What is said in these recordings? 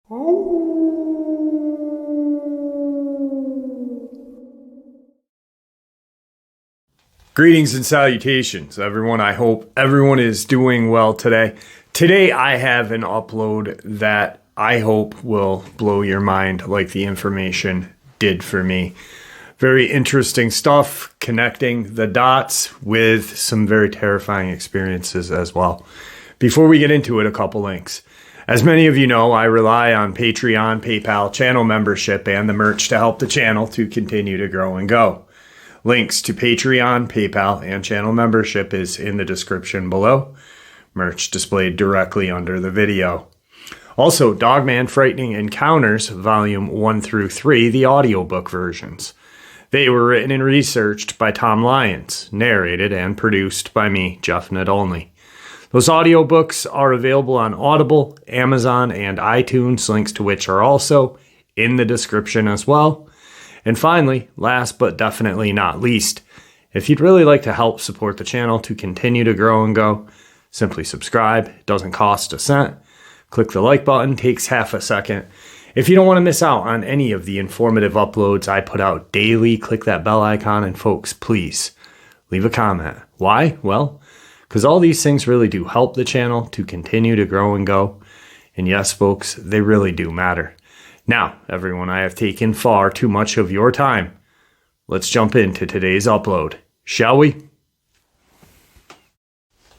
Greetings and salutations, everyone. I hope everyone is doing well today. Today, I have an upload that I hope will blow your mind like the information did for me. Very interesting stuff, connecting the dots with some very terrifying experiences as well. Before we get into it, a couple links. As many of you know, I rely on Patreon, PayPal, channel membership, and the merch to help the channel to continue to grow and go. Links to Patreon, PayPal, and channel membership is in the description below. Merch displayed directly under the video. Also, Dogman Frightening Encounters, Volume 1 through 3, the audiobook versions. They were written and researched by Tom Lyons, narrated and produced by me, Jeff Nadolny. Those audiobooks are available on Audible, Amazon, and iTunes, links to which are also in the description as well. And finally, last but definitely not least, if you'd really like to help support the channel to continue to grow and go, simply subscribe. It doesn't cost a cent. Click the like button, takes half a second. If you don't want to miss out on any of the informative uploads I put out daily, click that bell icon, and folks, please leave a comment. Why? Well, because all these things really do help the channel to continue to grow and go. And yes, folks, they really do matter. Now, everyone, I have taken far too much of your time. Let's jump into today's upload, shall we?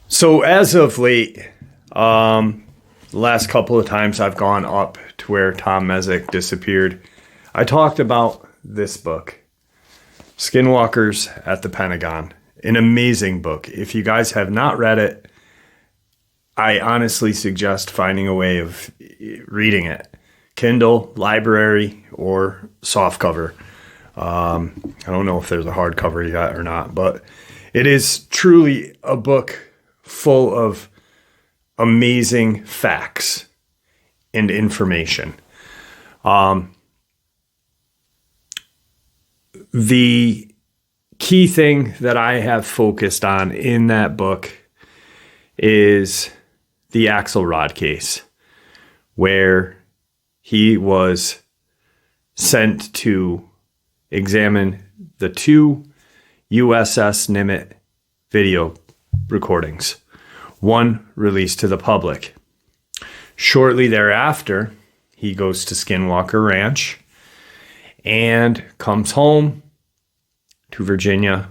So as of late, the last couple of times I've gone up to where Tom Mezek disappeared, I talked about this book, Skinwalkers at the Pentagon. An amazing book. If you guys have not read it, I honestly suggest finding a way of reading it. Kindle, library, or softcover. I don't know if there's a hardcover yet or not, but it is truly a book full of amazing facts and information. The key thing that I have focused on in that book is the Axelrod case, where he was sent to examine the two USS Nimitz video recordings, one released to the public. Shortly thereafter, he goes to Skinwalker Ranch and comes home to Virginia,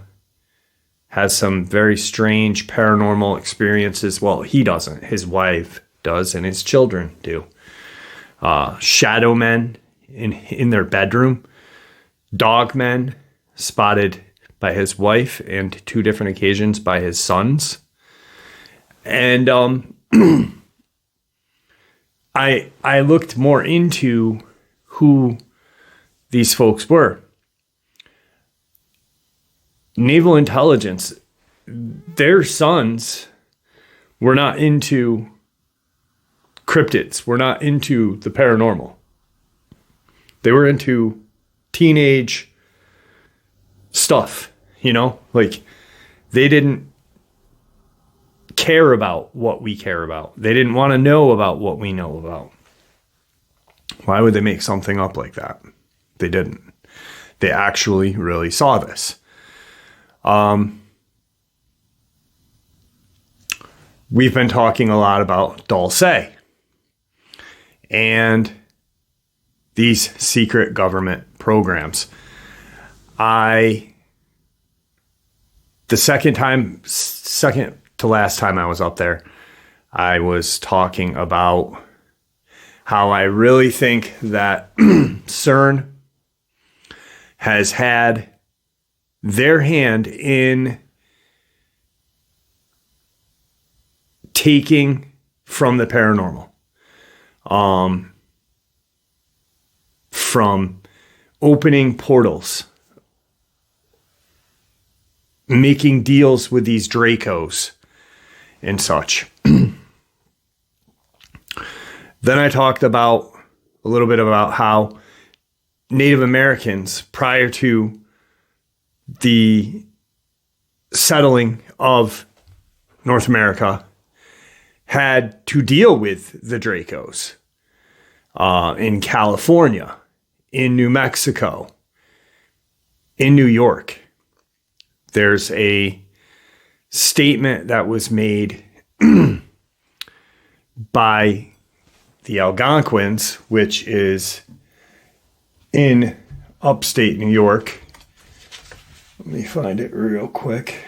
has some very strange paranormal experiences. Well, he doesn't. His wife does, and his children do. Shadow men in their bedroom, dogmen spotted by his wife, and 2 different occasions by his sons. And I looked more into who these folks were. Naval intelligence, their sons were not into cryptids, were not into the paranormal. They were into teenage stuff, like they didn't care about what we care about. They didn't want to know about what we know about. Why would they make something up like that? They didn't. They actually really saw this. We've been talking a lot about Dulce and these secret government programs. The second to last time I was up there, I was talking about how I really think that CERN has had their hand in taking from the paranormal. From opening portals, making deals with these Dracos and such. Then I talked about a little bit about how Native Americans, prior to the settling of North America, had to deal with the Dracos. in California, in New Mexico, in New York. There's a statement that was made by the Algonquins, which is in upstate New York. Let me find it real quick.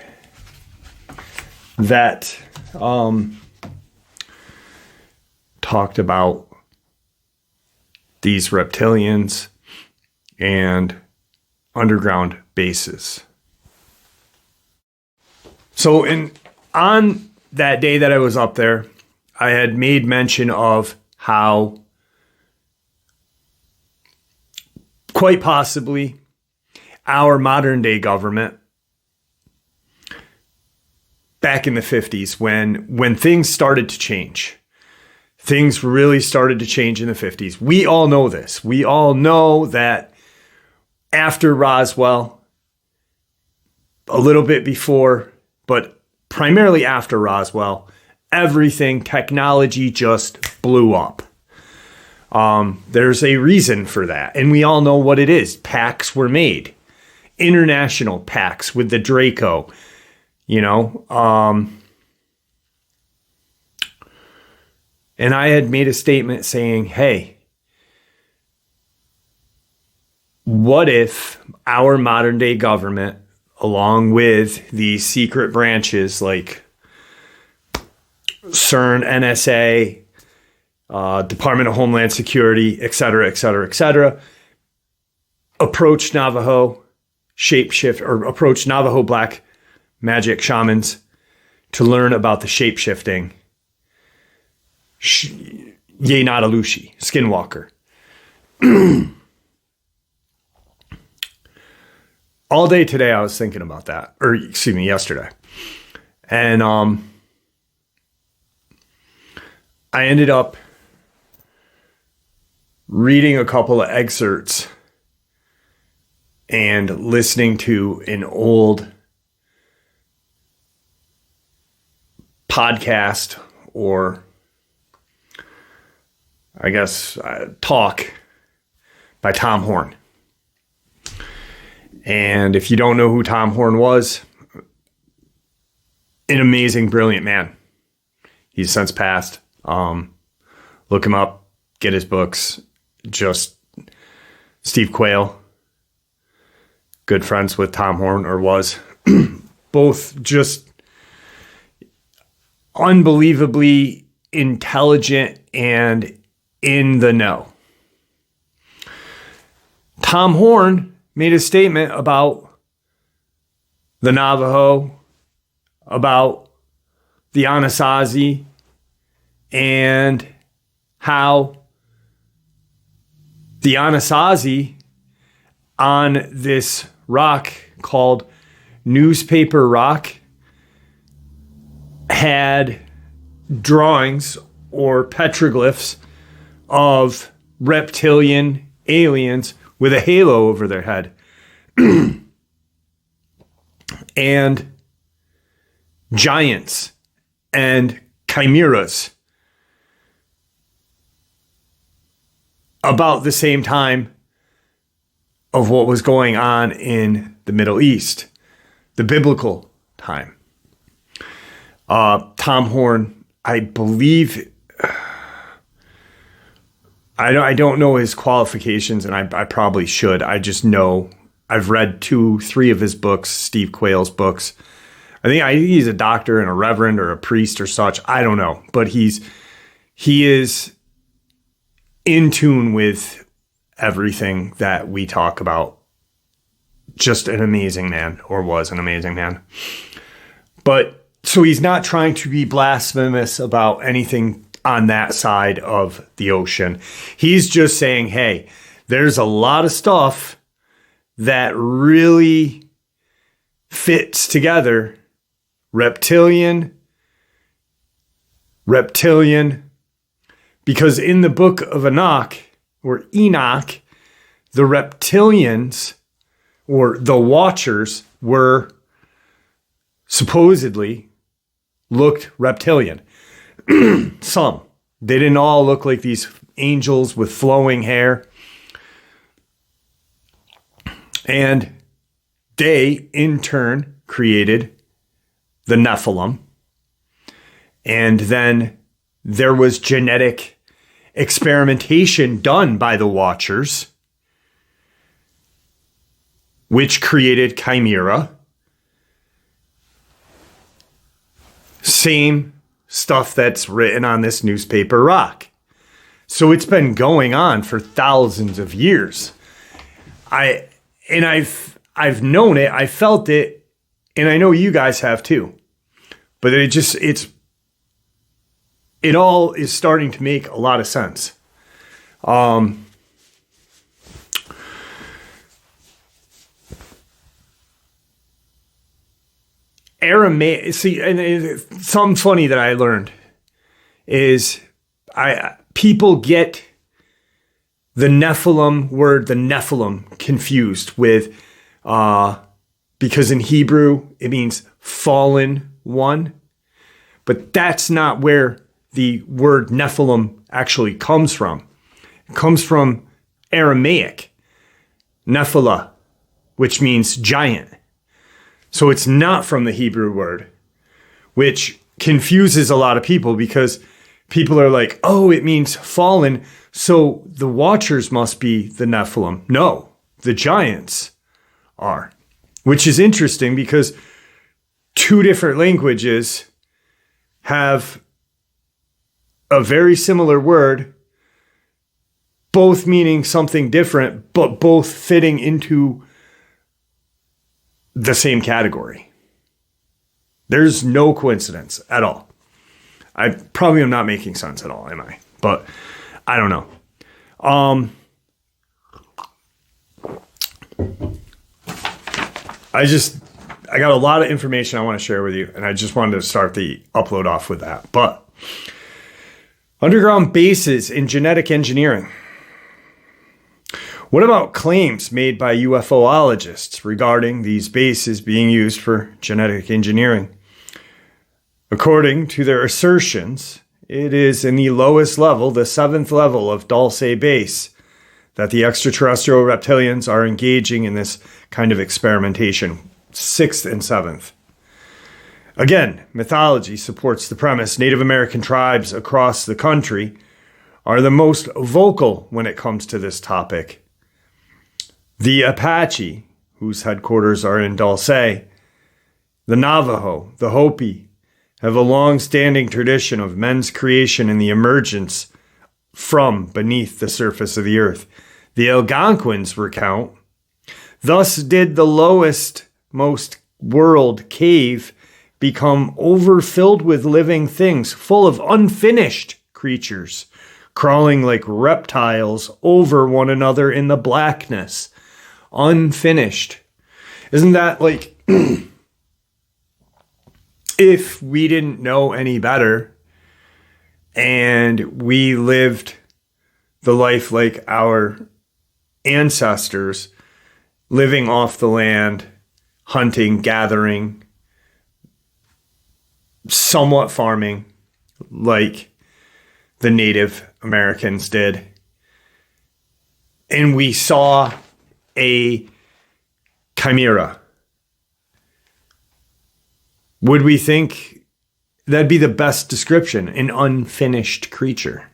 That talked about these reptilians and underground bases. So on that day that I was up there, I had made mention of how quite possibly our modern day government back in the 50s, when things started to change, things really started to change in the 50s. We all know this. We all know that after Roswell, a little bit before, but primarily after Roswell, everything, technology just blew up. There's a reason for that. And we all know what it is. Pacts were made. International pacts with the Draco, and I had made a statement saying, hey, what if our modern day government, along with these secret branches like CERN, NSA, Department of Homeland Security, et cetera, approached Navajo approached Navajo black magic shamans to learn about the shape-shifting Ye-Natalushi, skinwalker. All day today I was thinking about that, yesterday. And I ended up reading a couple of excerpts and listening to an old podcast, or I guess talk by Tom Horn. And if you don't know who Tom Horn was, an amazing, brilliant man. He's since passed. Look him up, get his books. Just Steve Quayle, good friends with Tom Horn, or was. Both just unbelievably intelligent and in the know. Tom Horn made a statement about the Navajo, about the Anasazi, and how the Anasazi on this rock called Newspaper Rock had drawings or petroglyphs of reptilian aliens with a halo over their head. And giants and chimeras about the same time of what was going on in the Middle East, the biblical time. Tom Horn, I believe, I don't know his qualifications, and I probably should. I just know I've read 2-3 of his books, Steve Quayle's books. I think he's a doctor and a reverend or a priest or such. I don't know, but he is in tune with everything that we talk about. Just an amazing man, or was an amazing man. But so he's not trying to be blasphemous about anything on that side of the ocean. He's just saying, hey, there's a lot of stuff that really fits together. Reptilian, because in the book of Enoch, the reptilians, or the Watchers, were supposedly looked reptilian. Some. They didn't all look like these angels with flowing hair. And they, in turn, created the Nephilim. And then there was genetic experimentation done by the Watchers, which created Chimera. Same stuff that's written on this newspaper rock. So it's been going on for thousands of years. I've known it, I felt it, and I know you guys have too. But it all is starting to make a lot of sense. Aramaic, see, and something funny that I learned is people get the Nephilim word, the Nephilim, confused with, because in Hebrew it means fallen one, but that's not where the word Nephilim actually comes from. It comes from Aramaic, Nephilah, which means giant. So it's not from the Hebrew word, which confuses a lot of people because people are like, oh, it means fallen, so the Watchers must be the Nephilim. No, the giants are, which is interesting because two different languages have a very similar word, both meaning something different, but both fitting into the same category. There's no coincidence at all. I probably am not making sense at all, am I? But I don't know. I got a lot of information I want to share with you, and I just wanted to start the upload off with that. But underground bases in genetic engineering. What about claims made by UFOologists regarding these bases being used for genetic engineering? According to their assertions, it is in the lowest level, the 7th level of Dulce base, that the extraterrestrial reptilians are engaging in this kind of experimentation. 6th and 7th. Again, mythology supports the premise Native American tribes across the country are the most vocal when it comes to this topic. The Apache, whose headquarters are in Dulce, the Navajo, the Hopi, have a long-standing tradition of men's creation and the emergence from beneath the surface of the earth. The Algonquins recount, thus did the lowest, most world cave become overfilled with living things, full of unfinished creatures, crawling like reptiles over one another in the blackness. Unfinished. Isn't that like, if we didn't know any better and we lived the life like our ancestors, living off the land, hunting, gathering, somewhat farming, like the Native Americans did, and we saw a chimera, would we think that'd be the best description? An unfinished creature.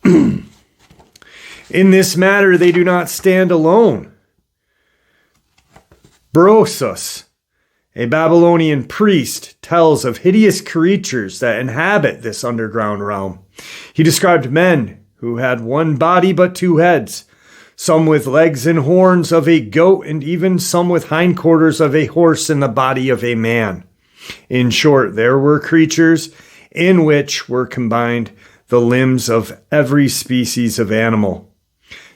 In this matter, they do not stand alone. Berosus, a Babylonian priest, tells of hideous creatures that inhabit this underground realm. He described men who had one body but two heads, some with legs and horns of a goat, and even some with hindquarters of a horse and the body of a man. In short, there were creatures in which were combined the limbs of every species of animal.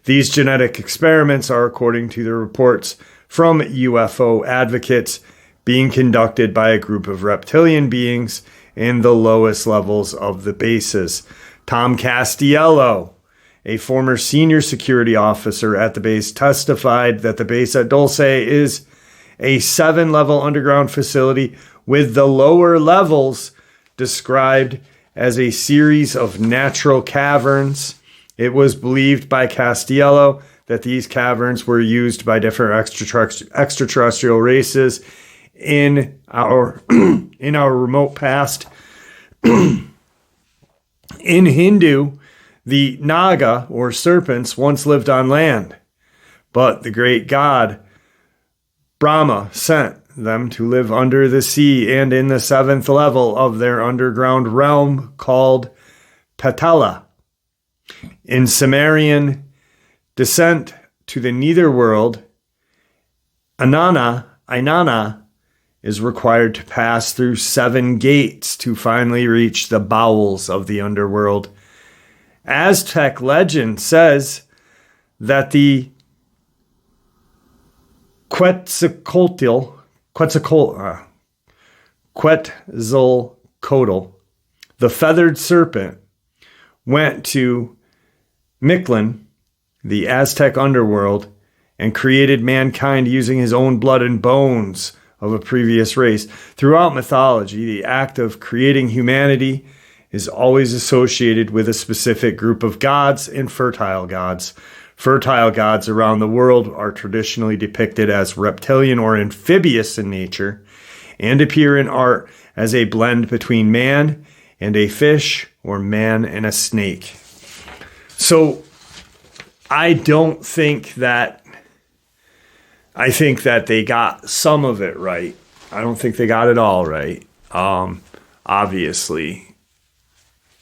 These genetic experiments are, according to the reports from UFO advocates, being conducted by a group of reptilian beings in the lowest levels of the bases. Tom Castiello, a former senior security officer at the base, testified that the base at Dulce is a 7-level underground facility with the lower levels described as a series of natural caverns. It was believed by Castiello that these caverns were used by different extraterrestrial races in our remote past. In Hindu, the Naga, or serpents, once lived on land, but the great god Brahma sent them to live under the sea and in the 7th level of their underground realm called Patala. In Sumerian descent to the netherworld, Inanna is required to pass through 7 gates to finally reach the bowels of the underworld. Aztec legend says that the Quetzalcoatl, the feathered serpent, went to Mictlan, the Aztec underworld, and created mankind using his own blood and bones of a previous race. Throughout mythology, the act of creating humanity is always associated with a specific group of gods and fertile gods. Fertile gods around the world are traditionally depicted as reptilian or amphibious in nature and appear in art as a blend between man and a fish or man and a snake. So I think that they got some of it right. I don't think they got it all right. Obviously,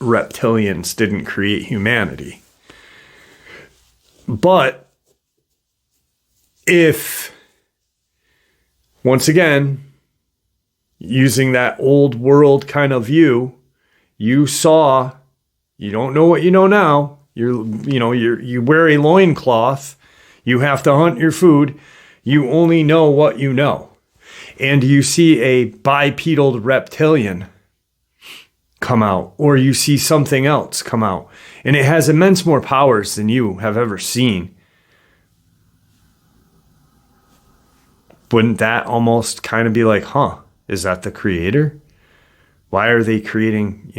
reptilians didn't create humanity. But if, once again, using that old world kind of view, you don't know what you know now. You wear a loincloth, you have to hunt your food, you only know what you know. And you see a bipedal reptilian come out, or you see something else come out, and it has immense more powers than you have ever seen. Wouldn't that almost kind of be like, is that the creator? Why are they creating,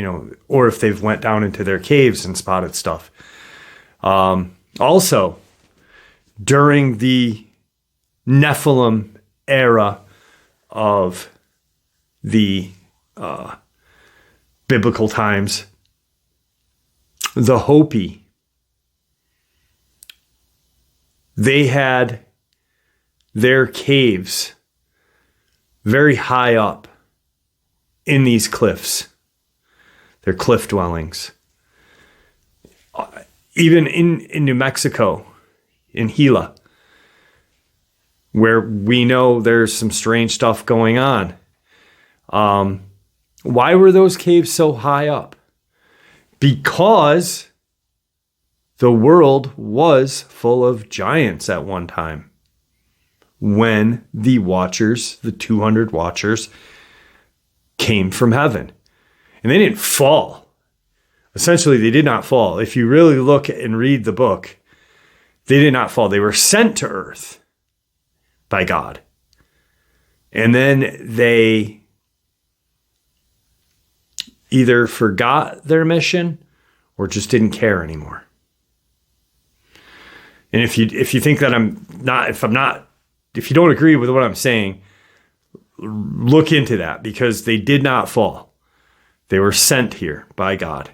or if they've went down into their caves and spotted stuff. Also, during the Nephilim era of the biblical times, the Hopi, they had their caves very high up in these cliffs. They're cliff dwellings. Even in New Mexico, in Gila, where we know there's some strange stuff going on. Why were those caves so high up? Because the world was full of giants at one time. When the Watchers, the 200 Watchers, came from heaven. And they didn't fall. Essentially, they did not fall. If you really look and read the book, they did not fall. They were sent to earth by God. And then they either forgot their mission or just didn't care anymore. And if you think that if you don't agree with what I'm saying, look into that, because they did not fall. They were sent here by God.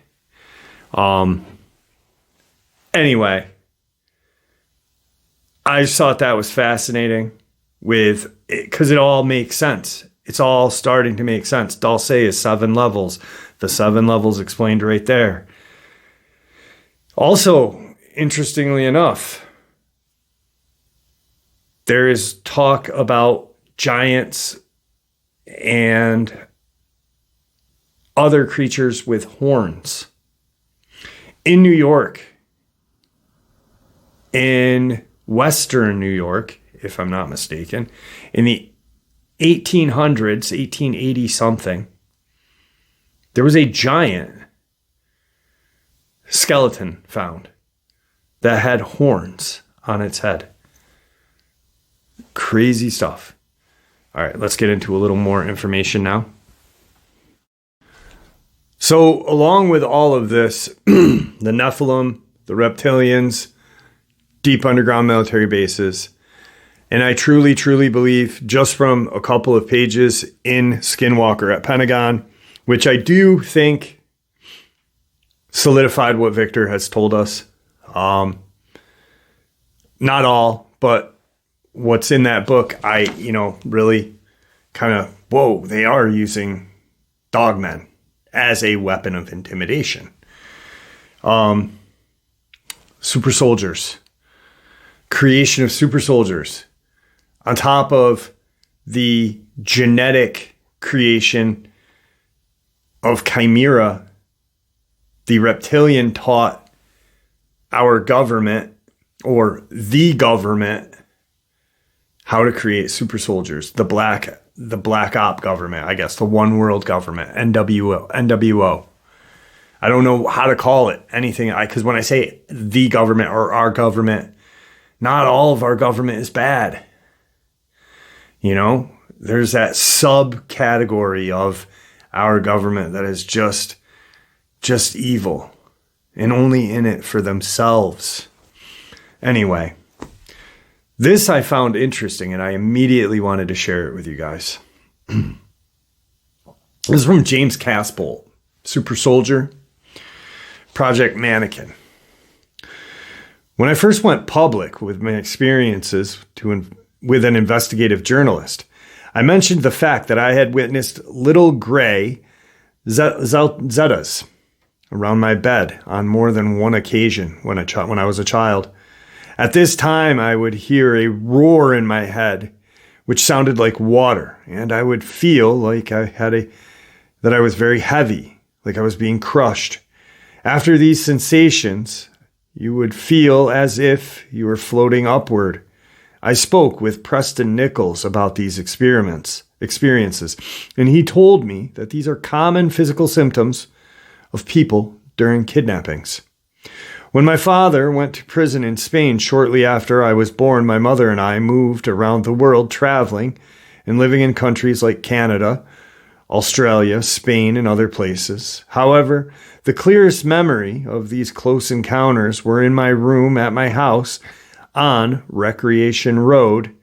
Anyway, I just thought that was fascinating because it all makes sense. It's all starting to make sense. Dulce is 7 levels. The 7 levels explained right there. Also, interestingly enough, there is talk about giants and other creatures with horns. In New York, in Western New York, if I'm not mistaken, in the 1800s, 1880 something, there was a giant skeleton found that had horns on its head. Crazy stuff. All right, let's get into a little more information now. So along with all of this, the Nephilim, the Reptilians, deep underground military bases, and I truly, truly believe, just from a couple of pages in Skinwalker at Pentagon, which I do think solidified what Victor has told us. Not all, but what's in that book, I, really kind of, whoa, they are using Dogman as a weapon of intimidation. Super soldiers, creation of super soldiers, on top of the genetic creation of chimera. The Reptilian taught our government, or the government, how to create super soldiers. The black op government, I guess, the one world government, NWO. I don't know how to call it anything, because when I say the government or our government, not all of our government is bad. There's that subcategory of our government that is just evil and only in it for themselves. Anyway, this I found interesting and I immediately wanted to share it with you guys. This is from James Caspol, Super Soldier, Project Mannequin. When I first went public with my experiences with an investigative journalist, I mentioned the fact that I had witnessed little gray Zetas around my bed on more than one occasion when I was a child. At this time, I would hear a roar in my head, which sounded like water, and I would feel like that I was very heavy, like I was being crushed. After these sensations, you would feel as if you were floating upward. I spoke with Preston Nichols about these experiences, and he told me that these are common physical symptoms of people during kidnappings. When my father went to prison in Spain shortly after I was born, my mother and I moved around the world traveling and living in countries like Canada, Australia, Spain, and other places. However, the clearest memory of these close encounters were in my room at my house on Recreation Road,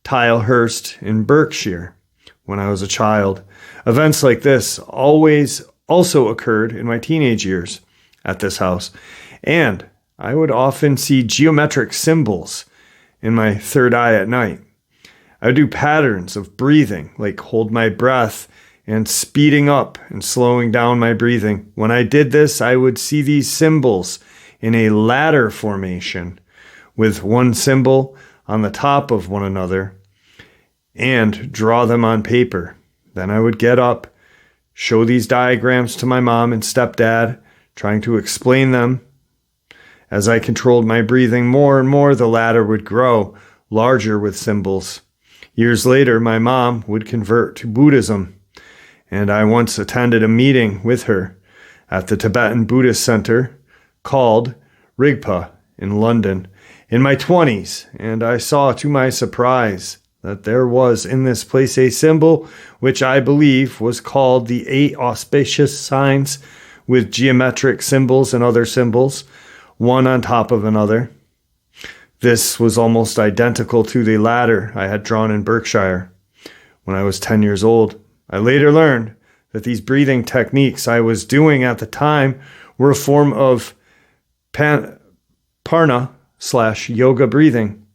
Tilehurst in Berkshire, when I was a child. Events like this also occurred in my teenage years at this house, and I would often see geometric symbols in my third eye at night. I would do patterns of breathing, like hold my breath and speeding up and slowing down my breathing. When I did this, I would see these symbols in a ladder formation with one symbol on the top of one another and draw them on paper. Then I would get up, show these diagrams to my mom and stepdad, trying to explain them. As I controlled my breathing more and more, the ladder would grow larger with symbols. Years later, my mom would convert to Buddhism, and I once attended a meeting with her at the Tibetan Buddhist Center called Rigpa in London in my 20s, and I saw to my surprise that there was in this place a symbol which I believe was called the 8 auspicious signs, with geometric symbols and other symbols, one on top of another. This was almost identical to the ladder I had drawn in Berkshire when I was 10 years old. I later learned that these breathing techniques I was doing at the time were a form of Parna/yoga breathing,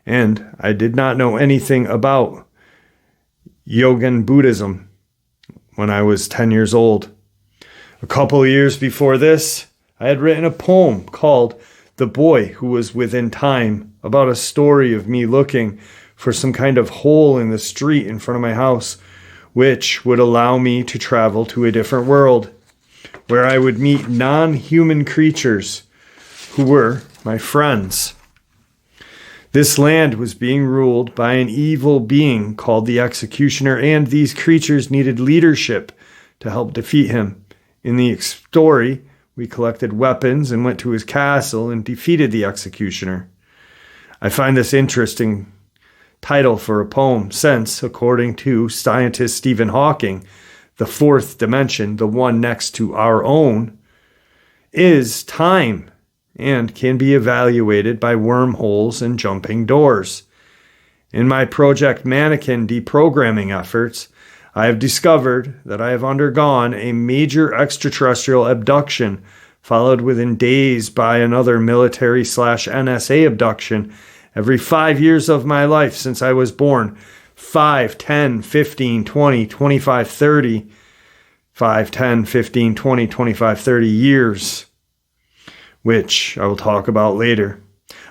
and I did not know anything about Yogan Buddhism when I was 10 years old. A couple of years before this, I had written a poem called The Boy Who Was Within Time, about a story of me looking for some kind of hole in the street in front of my house, which would allow me to travel to a different world, where I would meet non-human creatures who were my friends. This land was being ruled by an evil being called the Executioner, and these creatures needed leadership to help defeat him. In the story, we collected weapons and went to his castle and defeated the Executioner. I find this interesting title for a poem since, according to scientist Stephen Hawking, the fourth dimension, the one next to our own, is time and can be evaluated by wormholes and jumping doors. In my Project Mannequin deprogramming efforts, I have discovered that I have undergone a major extraterrestrial abduction, followed within days by another military/NSA abduction every 5 years of my life since I was born. 5, 10, 15, 20, 25, 30. 5, 10, 15, 20, 25, 30 years, which I will talk about later.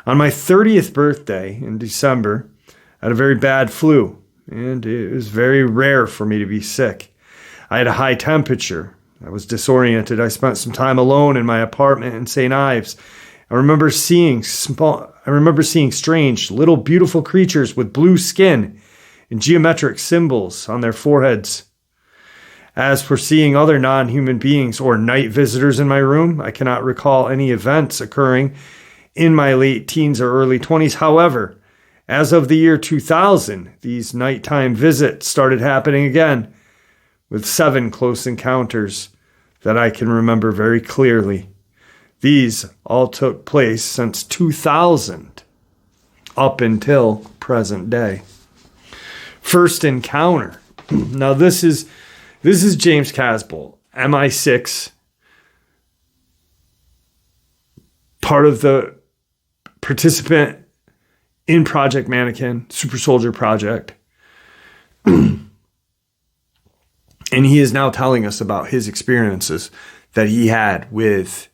On my 30th birthday in December, I had a very bad flu, and it was very rare for me to be sick. I had a high temperature. I was disoriented. I spent some time alone in my apartment in St. Ives. I remember seeing strange, little, beautiful creatures with blue skin and geometric symbols on their foreheads. As for seeing other non-human beings or night visitors in my room, I cannot recall any events occurring in my late teens or early 20s. However, as of the year 2000, these nighttime visits started happening again, with 7 close encounters that I can remember very clearly. These all took place since 2000 up until present day. First encounter. Now this is James Casbolt, MI6, part of the participant in Project Mannequin, Super Soldier Project. And he is now telling us about his experiences that he had with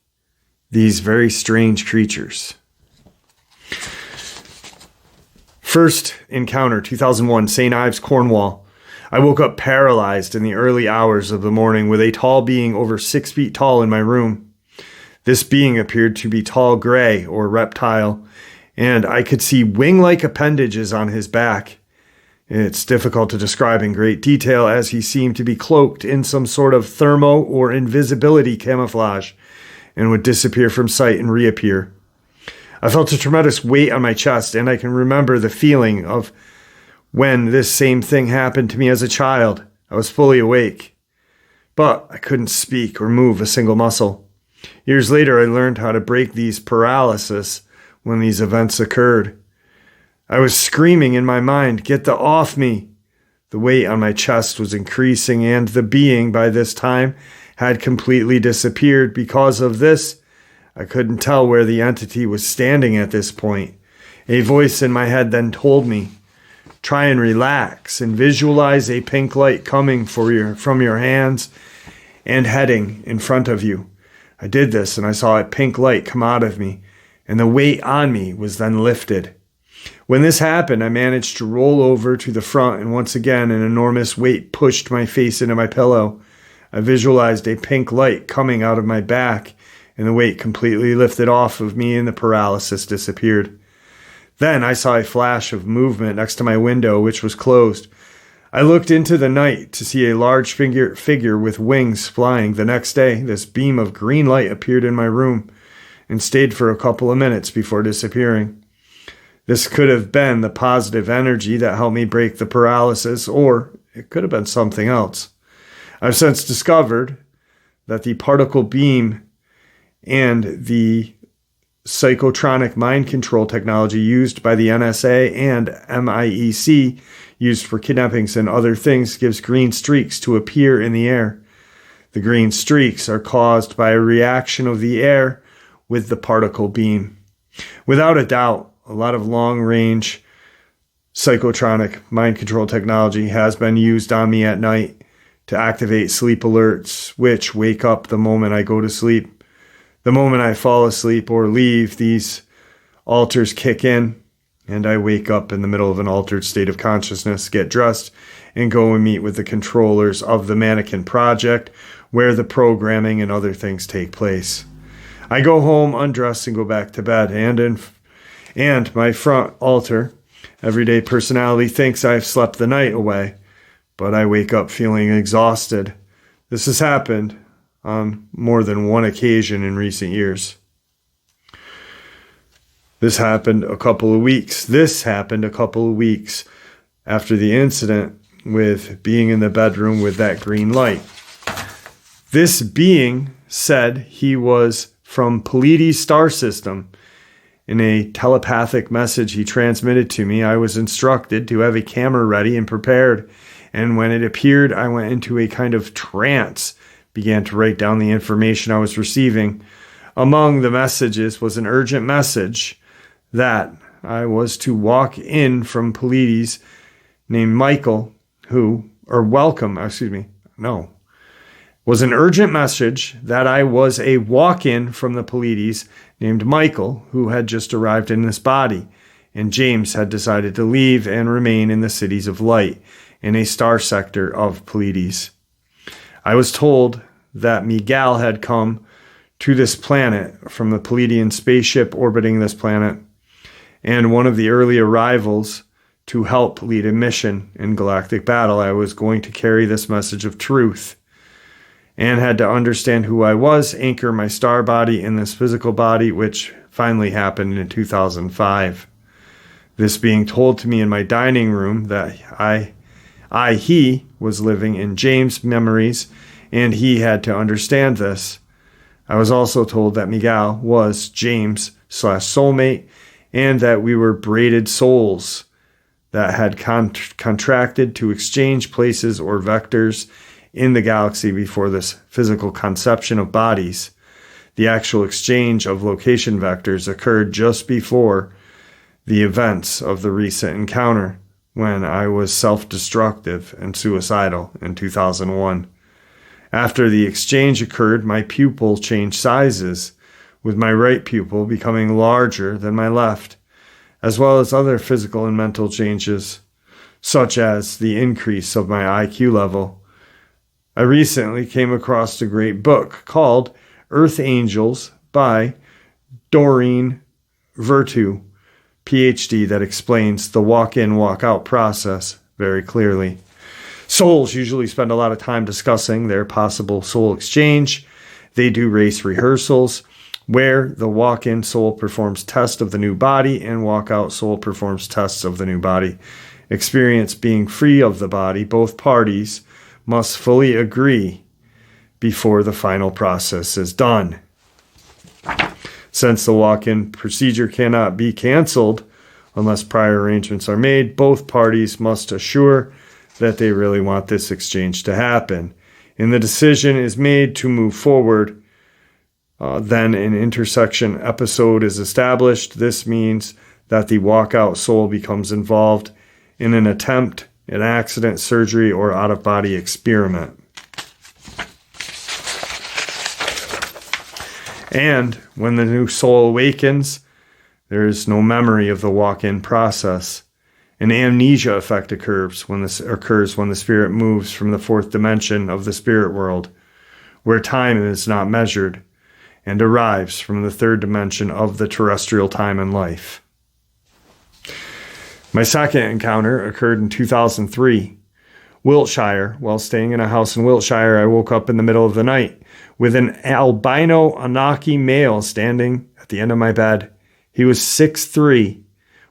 these very strange creatures. First encounter, 2001, St. Ives, Cornwall. I woke up paralyzed in the early hours of the morning with a tall being over 6 feet tall in my room. This being appeared to be tall gray or reptile, and I could see wing-like appendages on his back. It's difficult to describe in great detail as he seemed to be cloaked in some sort of thermo or invisibility camouflage and would disappear from sight and reappear. I felt a tremendous weight on my chest, and I can remember the feeling of when this same thing happened to me as a child. I was fully awake, but I couldn't speak or move a single muscle. Years later, I learned how to break these paralysis when these events occurred. I was screaming in my mind, "Get the off me!" The weight on my chest was increasing, and the being, by this time, had completely disappeared. Because of this, I couldn't tell where the entity was standing at this point. A voice in my head then told me, "Try and relax and visualize a pink light coming from your hands and heading in front of you." I did this, and I saw a pink light come out of me, and the weight on me was then lifted. When this happened, I managed to roll over to the front, and once again, an enormous weight pushed my face into my pillow. I visualized a pink light coming out of my back, and the weight completely lifted off of me, and the paralysis disappeared. Then I saw a flash of movement next to my window, which was closed. I looked into the night to see a large figure with wings flying. The next day, this beam of green light appeared in my room and stayed for a couple of minutes before disappearing. This could have been the positive energy that helped me break the paralysis, or it could have been something else. I've since discovered that the particle beam and the psychotronic mind control technology used by the NSA and MIEC, used for kidnappings and other things, gives green streaks to appear in the air. The green streaks are caused by a reaction of the air with the particle beam. Without a doubt, a lot of long-range psychotronic mind control technology has been used on me at night to activate sleep alerts, which wake up the moment I go to sleep. The moment I fall asleep or leave, these alters kick in, and I wake up in the middle of an altered state of consciousness, get dressed, and go and meet with the controllers of the Mannequin Project, where the programming and other things take place. I go home, undress, and go back to bed, and my front alter, everyday personality, thinks I've slept the night away, but I wake up feeling exhausted. This has happened on more than one occasion in recent years. This happened a couple of weeks after the incident with being in the bedroom with that green light. This being said he was from Pleiades star system. In a telepathic message he transmitted to me, I was instructed to have a camera ready and prepared. And when it appeared, I went into a kind of trance, began to write down the information I was receiving. Among the messages was an urgent message that I was to walk in from Pleiades named Michael, was an urgent message that I was a walk-in from the Pleiades named Michael, who had just arrived in this body, and James had decided to leave and remain in the cities of light in a star sector of Pleiades. I was told that Miguel had come to this planet from the Pleiadian spaceship orbiting this planet, and one of the early arrivals to help lead a mission in galactic battle. I was going to carry this message of truth and had to understand who I was, anchor my star body in this physical body, which finally happened in 2005. This being told to me in my dining room that he was living in James' memories, and he had to understand this. I was also told that Miguel was James/soulmate, and that we were braided souls that had contracted to exchange places or vectors in the galaxy before this physical conception of bodies. The actual exchange of location vectors occurred just before the events of the recent encounter, when I was self-destructive and suicidal in 2001. After the exchange occurred, my pupil changed sizes, with my right pupil becoming larger than my left, as well as other physical and mental changes, such as the increase of my IQ level. I recently came across a great book called Earth Angels by Doreen Virtue, PhD, that explains the walk-in, walk-out process very clearly. Souls usually spend a lot of time discussing their possible soul exchange. They do race rehearsals, where the walk-in soul performs tests of the new body and walk-out soul performs tests of the new body. Experience being free of the body, both parties must fully agree before the final process is done. Since the walk-in procedure cannot be canceled unless prior arrangements are made, both parties must assure that they really want this exchange to happen. And the decision is made to move forward. Then an intersection episode is established. This means that the walkout soul becomes involved in an attempt, an accident, surgery, or out-of-body experiment. And when the new soul awakens, there is no memory of the walk-in process. An amnesia effect occurs when the spirit moves from the fourth dimension of the spirit world, where time is not measured, and arrives from the third dimension of the terrestrial time and life. My second encounter occurred in 2003, Wiltshire. While staying in a house in Wiltshire, I woke up in the middle of the night with an albino Anunnaki male standing at the end of my bed. He was 6'3",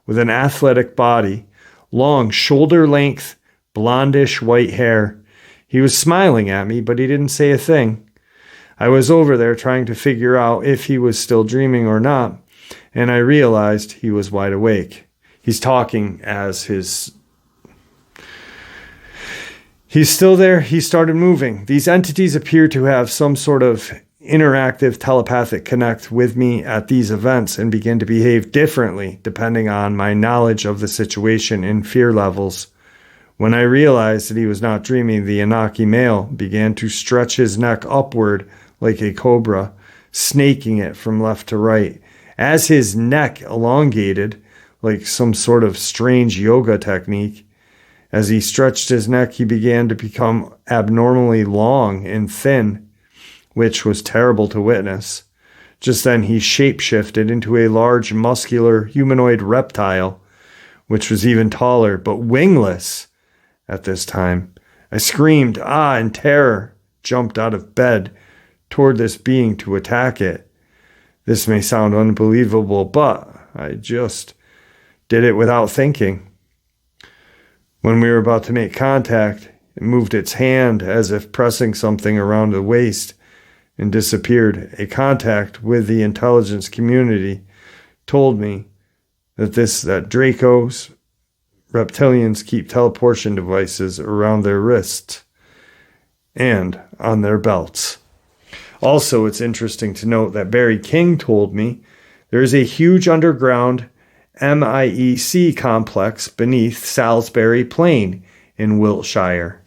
with an athletic body, long shoulder-length, blondish white hair. He was smiling at me, but he didn't say a thing. I was over there trying to figure out if he was still dreaming or not, and I realized he was wide awake. He's talking as he's still there. He started moving. These entities appear to have some sort of interactive telepathic connect with me at these events and begin to behave differently depending on my knowledge of the situation and fear levels. When I realized that he was not dreaming, the Anunnaki male began to stretch his neck upward like a cobra, snaking it from left to right. As his neck elongated, like some sort of strange yoga technique, as he stretched his neck, he began to become abnormally long and thin, which was terrible to witness. Just then he shape-shifted into a large, muscular, humanoid reptile, which was even taller, but wingless at this time. I screamed, in terror, jumped out of bed toward this being to attack it. This may sound unbelievable, but I just did it without thinking. When we were about to make contact, it moved its hand as if pressing something around the waist and disappeared. A contact with the intelligence community told me that Dracos reptilians keep teleportation devices around their wrists and on their belts. Also, it's interesting to note that Barry King told me there is a huge underground MIEC complex beneath Salisbury Plain in Wiltshire.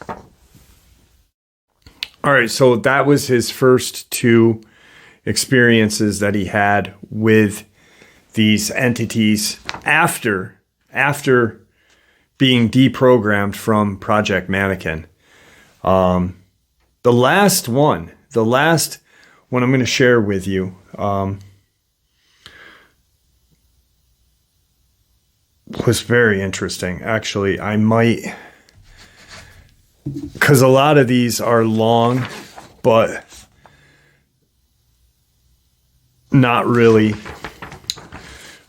All right, so that was his first two experiences that he had with these entities after being deprogrammed from Project Mannequin. The last one I'm going to share with you was very interesting. Actually, I might, because a lot of these are long, but not really.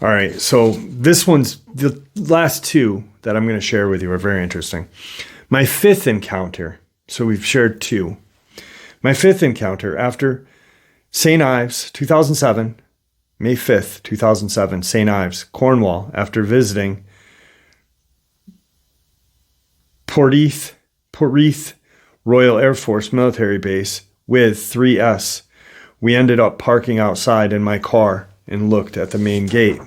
All right, so the last two that I'm going to share with you are very interesting. My fifth encounter, so we've shared two. My fifth encounter after St. Ives, 2007, May 5th, 2007, St. Ives, Cornwall, after visiting Portreath Royal Air Force Military Base with 3S. We ended up parking outside in my car and looked at the main gate.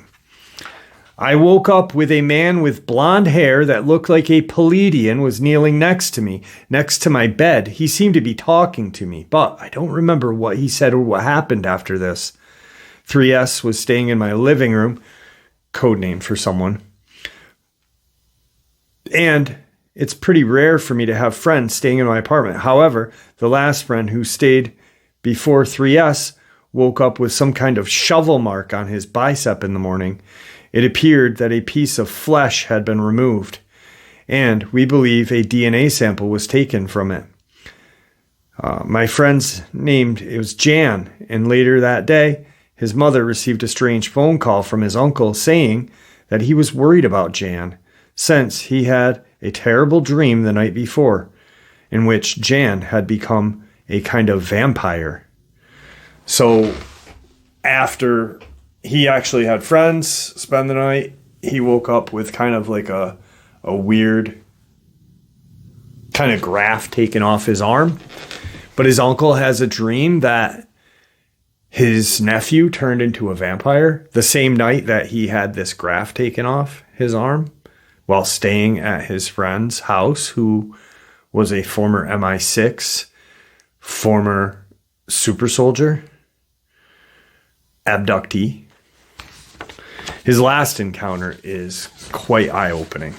I woke up with a man with blonde hair that looked like a Pleiadian was kneeling next to me, next to my bed. He seemed to be talking to me, but I don't remember what he said or what happened after this. 3S was staying in my living room, codename for someone. And it's pretty rare for me to have friends staying in my apartment. However, the last friend who stayed before 3S woke up with some kind of shovel mark on his bicep in the morning. It appeared that a piece of flesh had been removed, and we believe a DNA sample was taken from it. My friend's named, it was Jan, and later that day, his mother received a strange phone call from his uncle saying that he was worried about Jan, since he had a terrible dream the night before, in which Jan had become a kind of vampire. So after he actually had friends spend the night, he woke up with kind of like a weird kind of graft taken off his arm. But his uncle has a dream that his nephew turned into a vampire the same night that he had this graft taken off his arm while staying at his friend's house, who was a former MI6, former super soldier, abductee. His last encounter is quite eye-opening.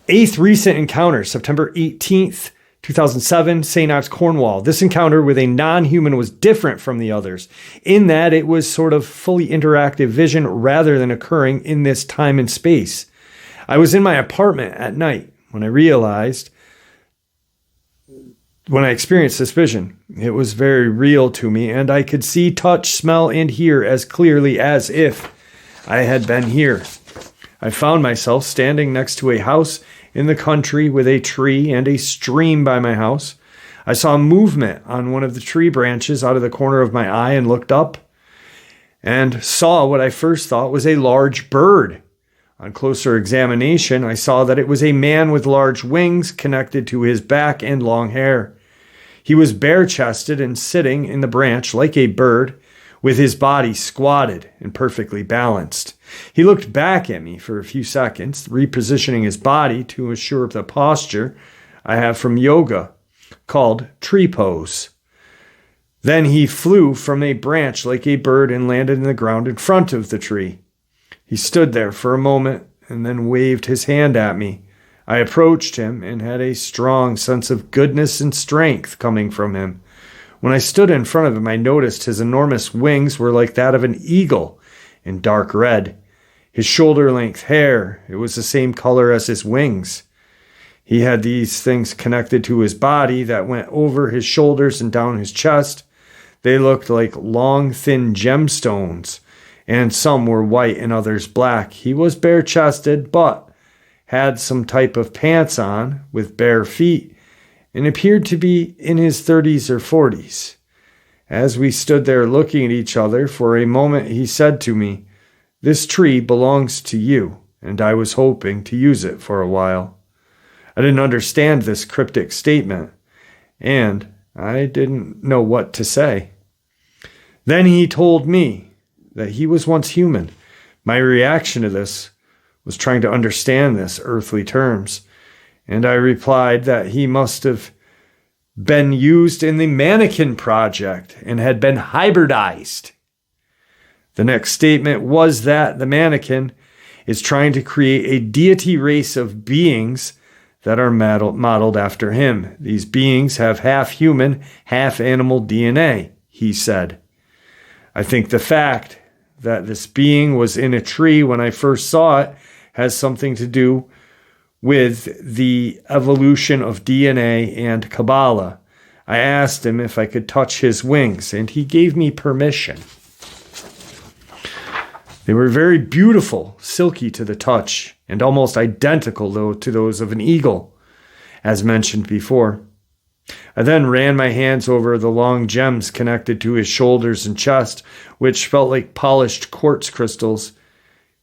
Eighth recent encounter, September 18th, 2007, St. Ives, Cornwall. This encounter with a non-human was different from the others in that it was sort of fully interactive vision rather than occurring in this time and space. I was in my apartment at night when I experienced this vision. It was very real to me, and I could see, touch, smell, and hear as clearly as if I had been here. I found myself standing next to a house in the country with a tree and a stream by my house. I saw movement on one of the tree branches out of the corner of my eye and looked up and saw what I first thought was a large bird. On closer examination, I saw that it was a man with large wings connected to his back and long hair. He was bare-chested and sitting in the branch like a bird, with his body squatted and perfectly balanced. He looked back at me for a few seconds, repositioning his body to assure the posture I have from yoga, called tree pose. Then he flew from a branch like a bird and landed in the ground in front of the tree. He stood there for a moment and then waved his hand at me. I approached him and had a strong sense of goodness and strength coming from him. When I stood in front of him, I noticed his enormous wings were like that of an eagle in dark red. His shoulder-length hair, it was the same color as his wings. He had these things connected to his body that went over his shoulders and down his chest. They looked like long, thin gemstones, and some were white and others black. He was bare-chested, but had some type of pants on with bare feet and appeared to be in his 30s or 40s. As we stood there looking at each other for a moment, he said to me, "This tree belongs to you, and I was hoping to use it for a while." I didn't understand this cryptic statement, and I didn't know what to say. Then he told me that he was once human. My reaction to this was trying to understand this earthly terms, and I replied that he must have been used in the mannequin project and had been hybridized. The next statement was that the mannequin is trying to create a deity race of beings that are modeled after him. These beings have half human, half animal DNA, he said. I think the fact that this being was in a tree when I first saw it has something to do with the evolution of DNA and Kabbalah. I asked him if I could touch his wings, and he gave me permission. They were very beautiful, silky to the touch, and almost identical to those of an eagle, as mentioned before. I then ran my hands over the long gems connected to his shoulders and chest, which felt like polished quartz crystals.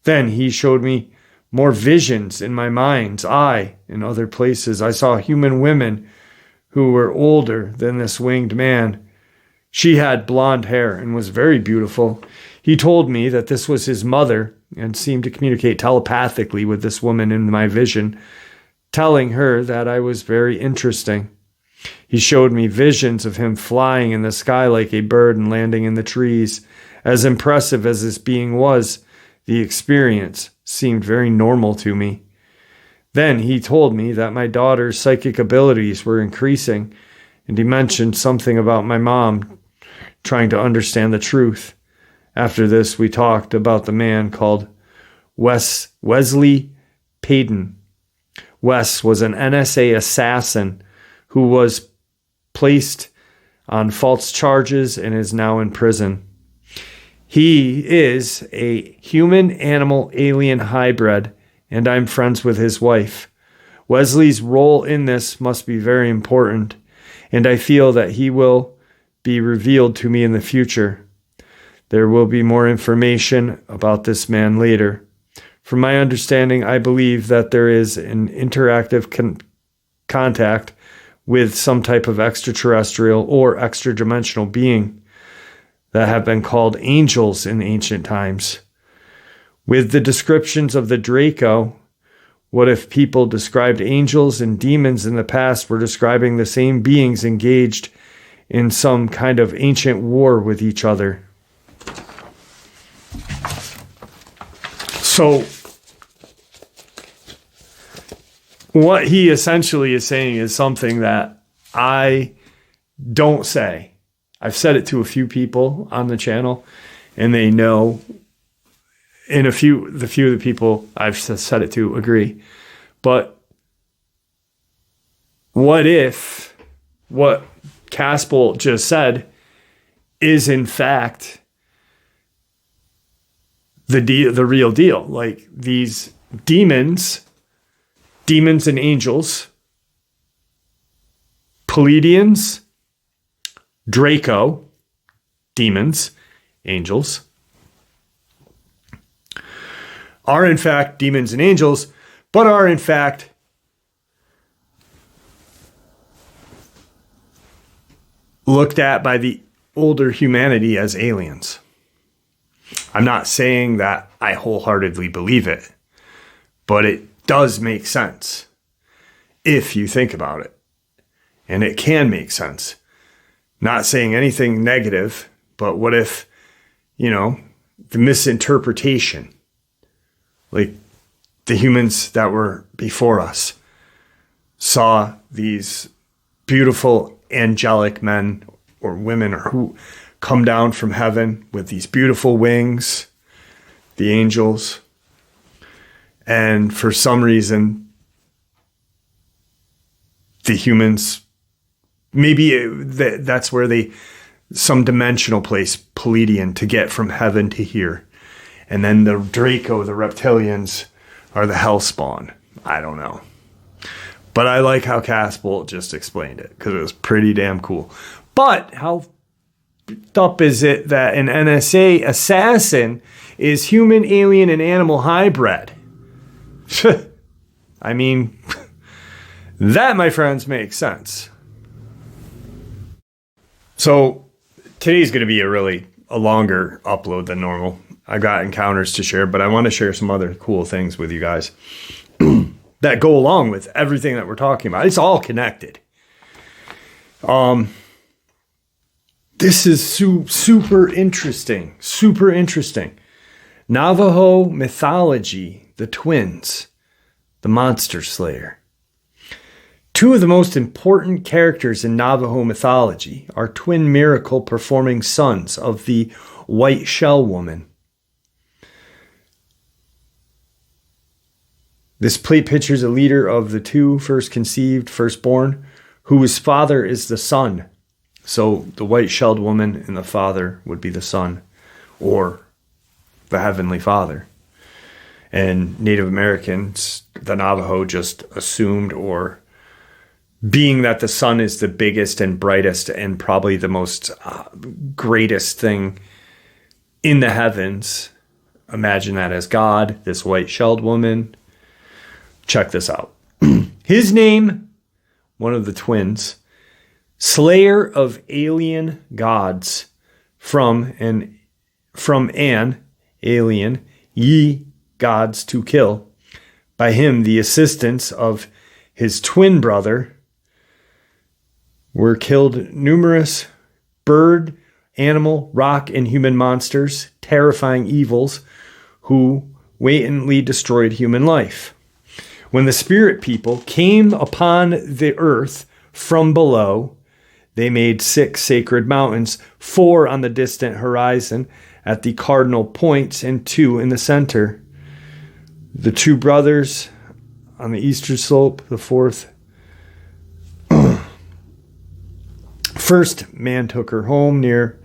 Then he showed me more visions in my mind's eye. In other places, I saw human women who were older than this winged man. She had blonde hair and was very beautiful. He told me that this was his mother and seemed to communicate telepathically with this woman in my vision, telling her that I was very interesting. He showed me visions of him flying in the sky like a bird and landing in the trees. As impressive as this being was, the experience seemed very normal to me. Then he told me that my daughter's psychic abilities were increasing, and he mentioned something about my mom trying to understand the truth. After this, we talked about the man called Wesley Payton. Wes was an NSA assassin who was placed on false charges and is now in prison. He is a human-animal-alien hybrid, and I'm friends with his wife. Wesley's role in this must be very important, and I feel that he will be revealed to me in the future. There will be more information about this man later. From my understanding, I believe that there is an interactive contact with some type of extraterrestrial or extra-dimensional being that have been called angels in ancient times. With the descriptions of the Draco, what if people described angels and demons in the past were describing the same beings engaged in some kind of ancient war with each other? So, what he essentially is saying is something that I don't say. I've said it to a few people on the channel, and they know. And the few of the people I've said it to agree. But what if what Caspel just said is in fact the real deal? Like these demons and angels, Pleiadians, Draco, demons, angels, are in fact demons and angels, but are in fact looked at by the older humanity as aliens. I'm not saying that I wholeheartedly believe it, but it does make sense if you think about it. And it can make sense. Not saying anything negative, but what if, the misinterpretation, like the humans that were before us saw these beautiful angelic men or women or who come down from heaven with these beautiful wings, the angels, and for some reason the humans, maybe that's where some dimensional place, Pleiadian, to get from heaven to here. And then the Draco, the reptilians, are the hellspawn. I don't know. But I like how Caspol just explained it because it was pretty damn cool. But how up is it that an NSA assassin is human, alien, and animal hybrid? I mean, that, my friends, makes sense. So today's going to be a longer upload than normal. I got encounters to share, but I want to share some other cool things with you guys that go along with everything that we're talking about. It's all connected. This is super interesting. Super interesting. Navajo mythology, the twins, the monster slayer. Two of the most important characters in Navajo mythology are twin miracle-performing sons of the white shell woman. This plate pictures a leader of the two firstborn, whose father is the sun. So the white-shelled woman and the father would be the sun, or the heavenly father. And Native Americans, the Navajo, just assumed, or being that the sun is the biggest and brightest and probably the most greatest thing in the heavens, imagine that as God, this white-shelled woman. Check this out. His name, one of the twins, slayer of alien gods, from an alien, ye gods to kill. By him, the assistance of his twin brother, were killed numerous bird, animal, rock, and human monsters, terrifying evils, who wantonly destroyed human life. When the spirit people came upon the earth from below, they made 6 sacred mountains, 4 on the distant horizon at the cardinal points and 2 in the center. The 2 brothers on the eastern slope, the 4th. First man took her home near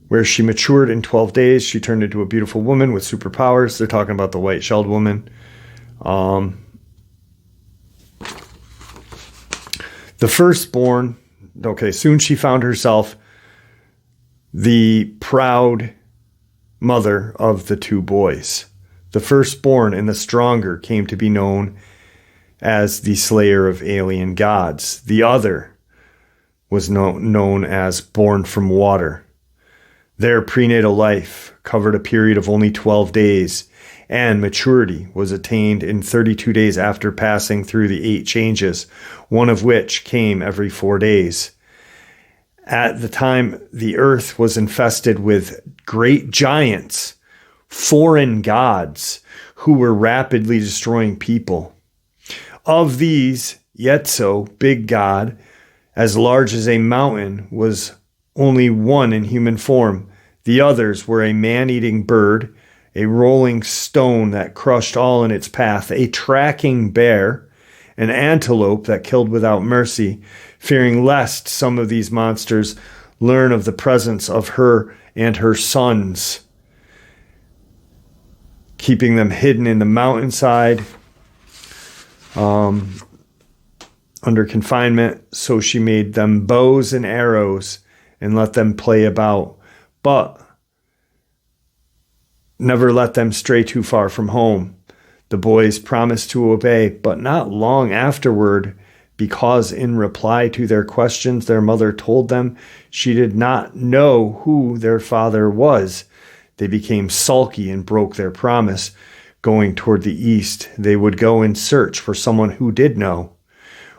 where she matured in 12 days. She turned into a beautiful woman with superpowers. They're talking about the white-shelled woman. The firstborn, soon she found herself the proud mother of the 2 boys. The firstborn and the stronger came to be known as the slayer of alien gods. The other was known as born from water. Their prenatal life covered a period of only 12 days, and maturity was attained in 32 days after passing through the 8 changes, one of which came every 4 days. At the time, the earth was infested with great giants, foreign gods, who were rapidly destroying people. Of these, Yetso, big god, as large as a mountain, was only one in human form. The others were a man-eating bird, a rolling stone that crushed all in its path, a tracking bear, an antelope that killed without mercy, fearing lest some of these monsters learn of the presence of her and her sons, keeping them hidden in the mountainside under confinement. So she made them bows and arrows and let them play about, but never let them stray too far from home. The boys promised to obey, but not long afterward, because in reply to their questions, their mother told them she did not know who their father was. They became sulky and broke their promise. Going toward the east, they would go in search for someone who did know.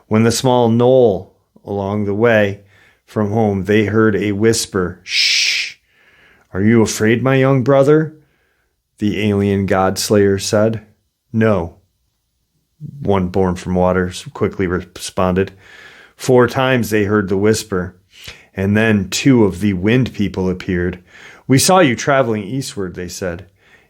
When the small knoll along the way from home, they heard a whisper, "Shh! Are you afraid, my young brother?" The alien god slayer said. "No," one born from water quickly responded. 4 times they heard the whisper, and then 2 of the wind people appeared. "We saw you traveling eastward," they said,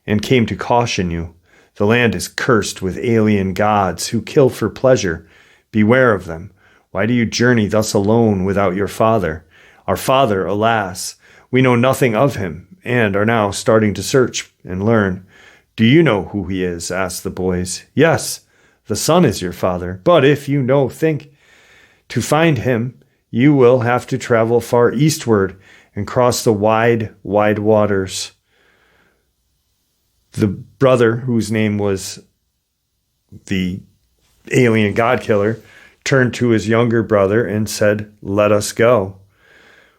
"and came to caution you. The land is cursed with alien gods who kill for pleasure. Beware of them. Why do you journey thus alone without your father? Our father, alas, we know nothing of him, and are now starting to search and learn." "Do you know who he is?" asked the boys. "Yes, the Son is your father. But if you think to find him, you will have to travel far eastward and cross the wide, wide waters. The brother, whose name was the alien god killer, turned to his younger brother and said, "Let us go."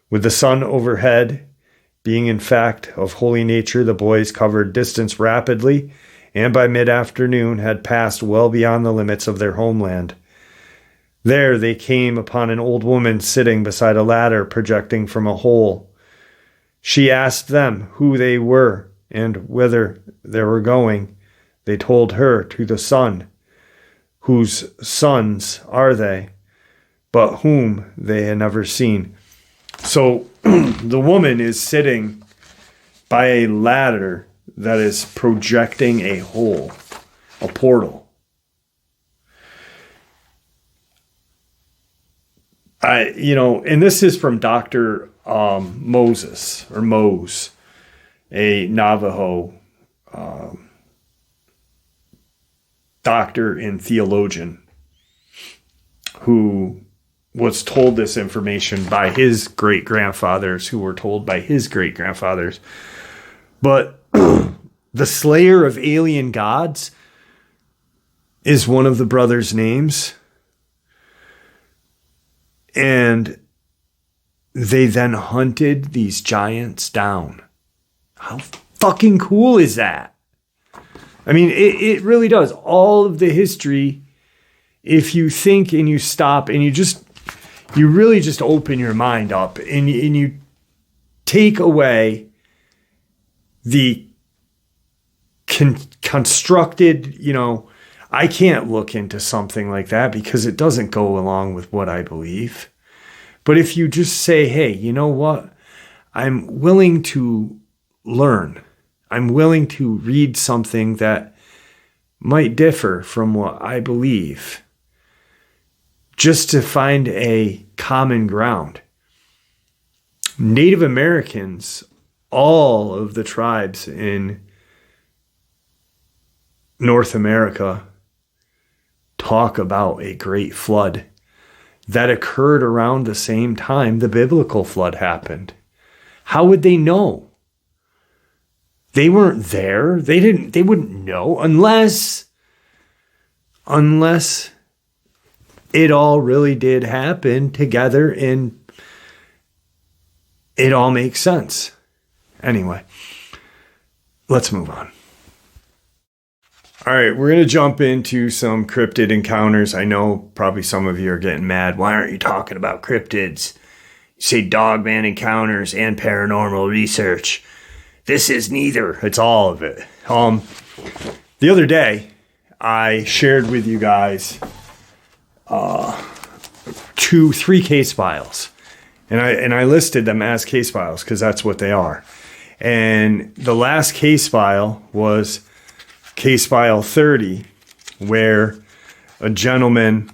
With the sun overhead, being in fact of holy nature, the boys covered distance rapidly, and by mid-afternoon had passed well beyond the limits of their homeland. There they came upon an old woman sitting beside a ladder projecting from a hole. She asked them who they were and whither they were going. They told her, "To the sun." Whose sons are they, but whom they had never seen? So the woman is sitting by a ladder that is projecting a hole, a portal. And this is from Dr. Moses, or Mose, a Navajo doctor and theologian who was told this information by his great-grandfathers, who were told by his great-grandfathers. But the slayer of alien gods is one of the brothers' names. And they then hunted these giants down. How fucking cool is that? I mean, it really does. All of the history, if you think and you stop and you really just open your mind up and you take away the constructed, I can't look into something like that because it doesn't go along with what I believe. But if you just say, hey, you know what? I'm willing to learn. I'm willing to read something that might differ from what I believe, just to find a common ground. Native Americans, all of the tribes in North America, talk about a great flood that occurred around the same time the biblical flood happened. How would they know? They weren't there. They wouldn't know unless it all really did happen together and it all makes sense. Anyway, let's move on. All right, we're going to jump into some cryptid encounters. I know probably some of you are getting mad. Why aren't you talking about cryptids? You say Dogman encounters and paranormal research. This is neither. It's all of it. The other day, I shared with you guys 3 case files. And I listed them as case files because that's what they are. And the last case file was case file 30, where a gentleman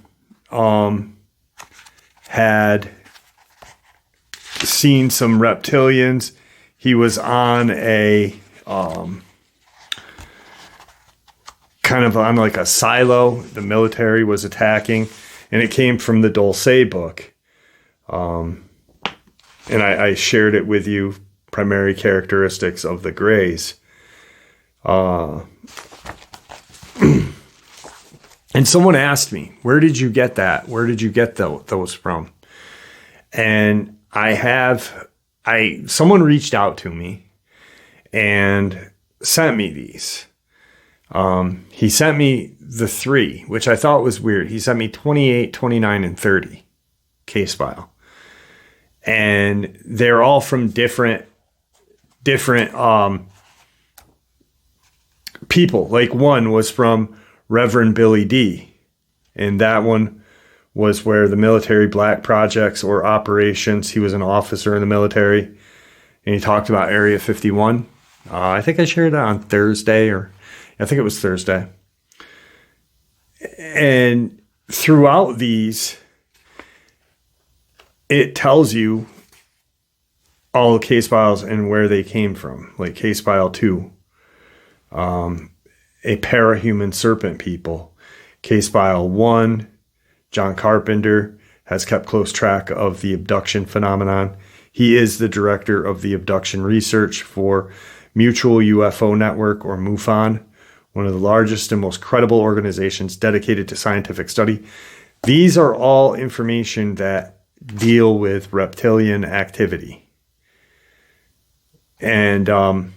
had seen some reptilians. He was on a kind of on like a silo the military was attacking, and it came from the Dulce book. And I shared it with you, primary characteristics of the Greys. And someone asked me, where did you get that? Where did you get those from? And someone reached out to me and sent me these. He sent me the 3, which I thought was weird. He sent me 28, 29, and 30 case file. And they're all from different people. Like one was from Reverend Billy D. And that one was where the military black projects or operations. He was an officer in the military. And he talked about Area 51. I think I shared that on Thursday, or I think it was Thursday. And throughout these, it tells you all the case files and where they came from. Like case file 2, a parahuman serpent people. Case File 1, John Carpenter, has kept close track of the abduction phenomenon. He is the director of the abduction research for Mutual UFO Network, or MUFON, one of the largest and most credible organizations dedicated to scientific study. These are all information that deal with reptilian activity. And I've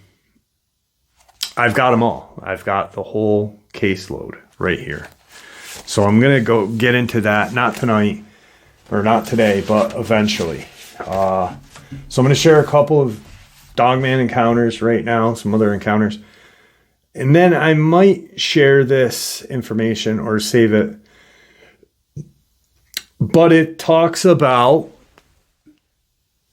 got them all. I've got the whole caseload right here. So I'm going to go get into that, not tonight, or not today, but eventually. So I'm going to share a couple of Dogman encounters right now, some other encounters. And then I might share this information or save it. But it talks about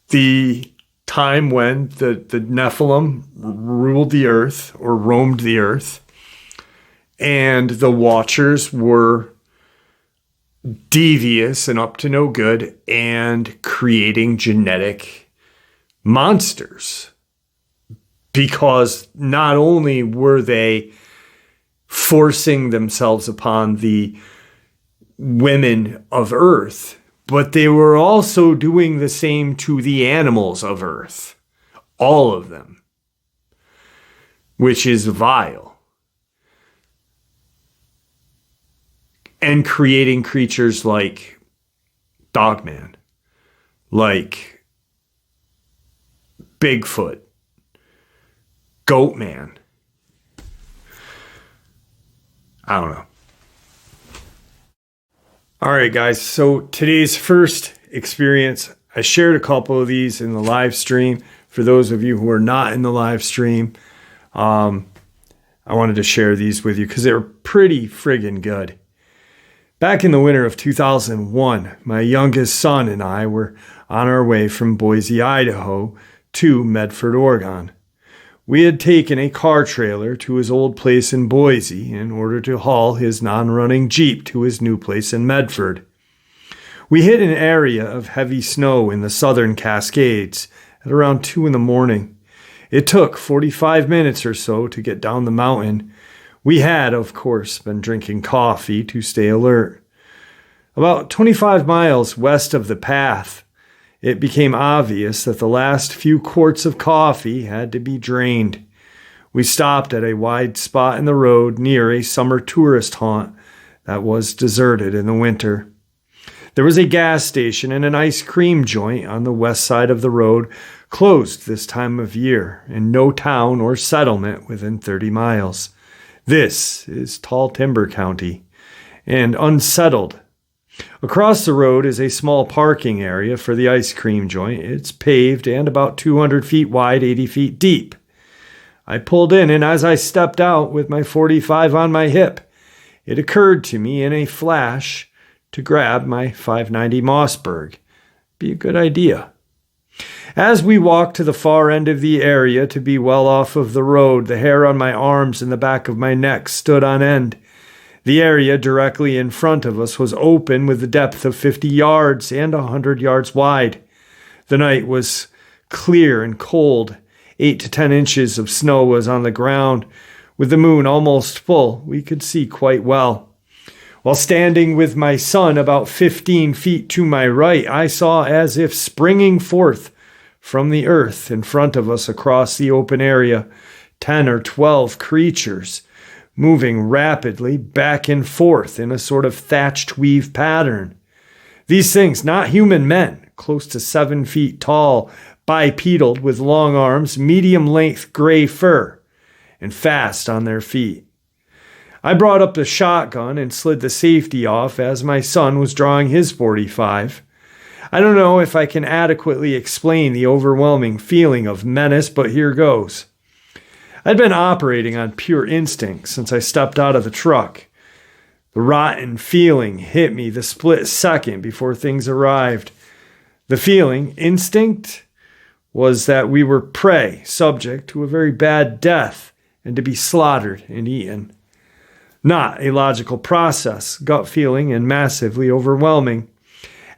the time when the Nephilim ruled the earth or roamed the earth. And the Watchers were devious and up to no good and creating genetic monsters. Because not only were they forcing themselves upon the women of Earth, but they were also doing the same to the animals of Earth. All of them. Which is vile. And creating creatures like Dogman, like Bigfoot, Goatman. I don't know. All right, guys. So today's first experience, I shared a couple of these in the live stream. For those of you who are not in the live stream, I wanted to share these with you because they were pretty friggin' good. Back in the winter of 2001, my youngest son and I were on our way from Boise, Idaho to Medford, Oregon. We had taken a car trailer to his old place in Boise in order to haul his non-running Jeep to his new place in Medford. We hit an area of heavy snow in the southern Cascades at around 2 a.m. It took 45 minutes or so to get down the mountain. We had, of course, been drinking coffee to stay alert. About 25 miles west of the path, it became obvious that the last few quarts of coffee had to be drained. We stopped at a wide spot in the road near a summer tourist haunt that was deserted in the winter. There was a gas station and an ice cream joint on the west side of the road, closed this time of year, and no town or settlement within 30 miles. This is Tall Timber County, and unsettled. Across the road is a small parking area for the ice cream joint. It's paved and about 200 feet wide, 80 feet deep. I pulled in, and as I stepped out with my .45 on my hip, it occurred to me in a flash to grab my .590 Mossberg. Be a good idea. As we walked to the far end of the area to be well off of the road, the hair on my arms and the back of my neck stood on end. The area directly in front of us was open with a depth of 50 yards and 100 yards wide. The night was clear and cold. 8 to 10 inches of snow was on the ground. With the moon almost full, we could see quite well. While standing with my son about 15 feet to my right, I saw as if springing forth from the earth in front of us across the open area, 10 or 12 creatures, moving rapidly back and forth in a sort of thatched weave pattern. These things, not human men, close to 7 feet tall, bipedal with long arms, medium-length gray fur, and fast on their feet. I brought up the shotgun and slid the safety off as my son was drawing his .45. I don't know if I can adequately explain the overwhelming feeling of menace, but here goes. I'd been operating on pure instinct since I stepped out of the truck. The rotten feeling hit me the split second before things arrived. The feeling, instinct, was that we were prey, subject to a very bad death, and to be slaughtered and eaten. Not a logical process, gut feeling, and massively overwhelming.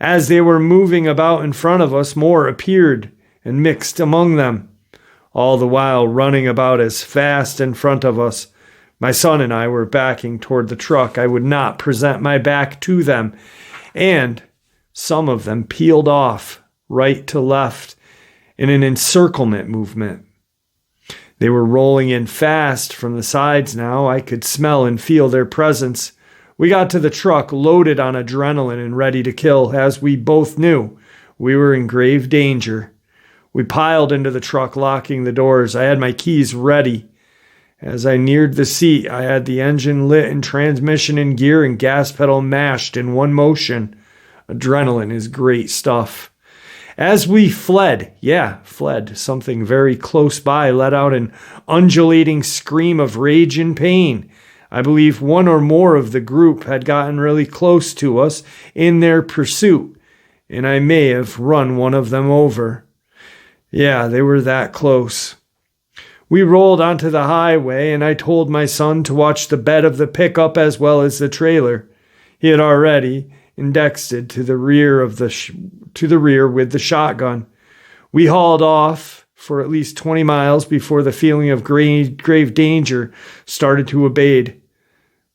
As they were moving about in front of us, more appeared and mixed among them, all the while running about as fast in front of us, My son and I were backing toward the truck. I would not present my back to them, and some of them peeled off right to left in an encirclement movement. They were rolling in fast from the sides now. I could smell and feel their presence. We got to the truck loaded on adrenaline and ready to kill, as we both knew we were in grave danger. We piled into the truck, locking the doors. I had my keys ready. As I neared the seat, I had the engine lit and transmission in gear and gas pedal mashed in one motion. Adrenaline is great stuff. As we fled, something very close by let out an undulating scream of rage and pain. I believe one or more of the group had gotten really close to us in their pursuit, and I may have run one of them over. Yeah, they were that close. We rolled onto the highway, and I told my son to watch the bed of the pickup as well as the trailer. He had already indexed to the rear with the shotgun. We hauled off for at least 20 miles before the feeling of grave danger started to abate.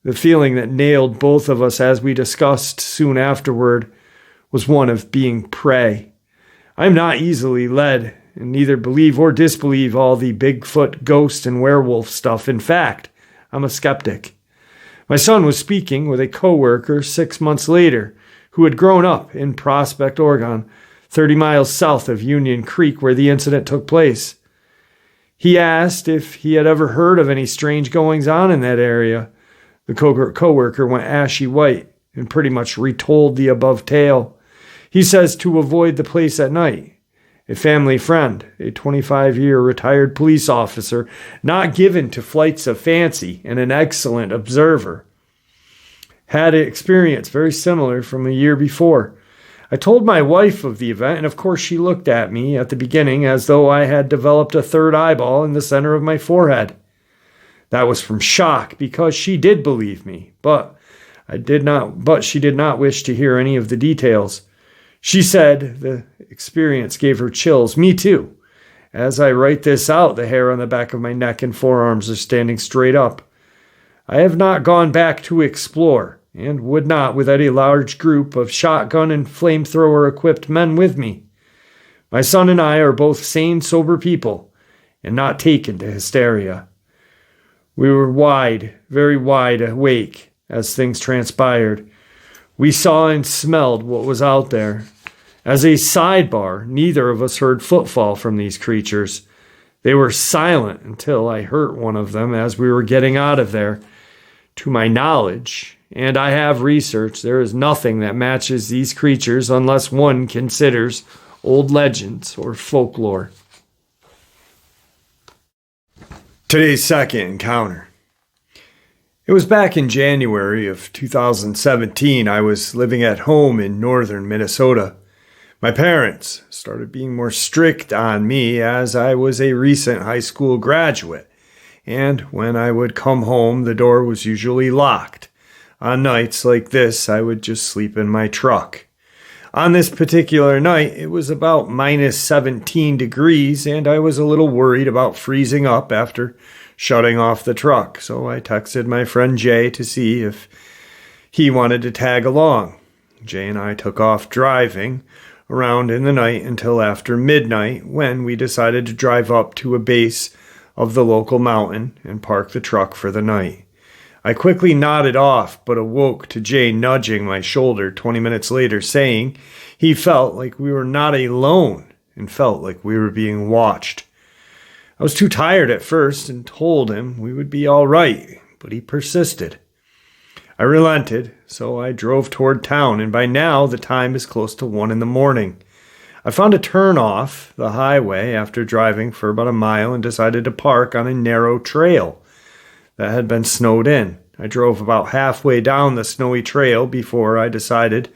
The feeling that nailed both of us, as we discussed soon afterward, was one of being prey. I am not easily led, and neither believe or disbelieve all the Bigfoot, ghost, and werewolf stuff. In fact, I'm a skeptic. My son was speaking with a coworker 6 months later who had grown up in Prospect, Oregon, 30 miles south of Union Creek where the incident took place. He asked if he had ever heard of any strange goings-on in that area. The coworker went ashy white and pretty much retold the above tale. He says to avoid the place at night. A family friend, a 25-year retired police officer, not given to flights of fancy and an excellent observer, had an experience very similar from a year before. I told my wife of the event, and of course she looked at me at the beginning as though I had developed a third eyeball in the center of my forehead. That was from shock, because she did believe me, but she did not wish to hear any of the details. She said the experience gave her chills. Me too. As I write this out, the hair on the back of my neck and forearms are standing straight up. I have not gone back to explore, and would not without a large group of shotgun and flamethrower-equipped men with me. My son and I are both sane, sober people, and not taken to hysteria. We were very wide awake as things transpired. We saw and smelled what was out there. As a sidebar, neither of us heard footfall from these creatures. They were silent until I hurt one of them as we were getting out of there. To my knowledge, and I have researched, there is nothing that matches these creatures unless one considers old legends or folklore. Today's second encounter. It was back in January of 2017. I was living at home in northern Minnesota. My parents started being more strict on me as I was a recent high school graduate, and when I would come home, the door was usually locked. On nights like this, I would just sleep in my truck. On this particular night, it was about minus 17 degrees, and I was a little worried about freezing up after shutting off the truck, so I texted my friend Jay to see if he wanted to tag along. Jay and I took off driving around in the night until after midnight, when we decided to drive up to a base of the local mountain and park the truck for the night. I quickly nodded off, but awoke to Jay nudging my shoulder 20 minutes later, saying he felt like we were not alone and felt like we were being watched. I was too tired at first and told him we would be all right, but he persisted. I relented, so I drove toward town, and by now the time is close to 1 a.m. I found a turn off the highway after driving for about a mile and decided to park on a narrow trail that had been snowed in. I drove about halfway down the snowy trail before I decided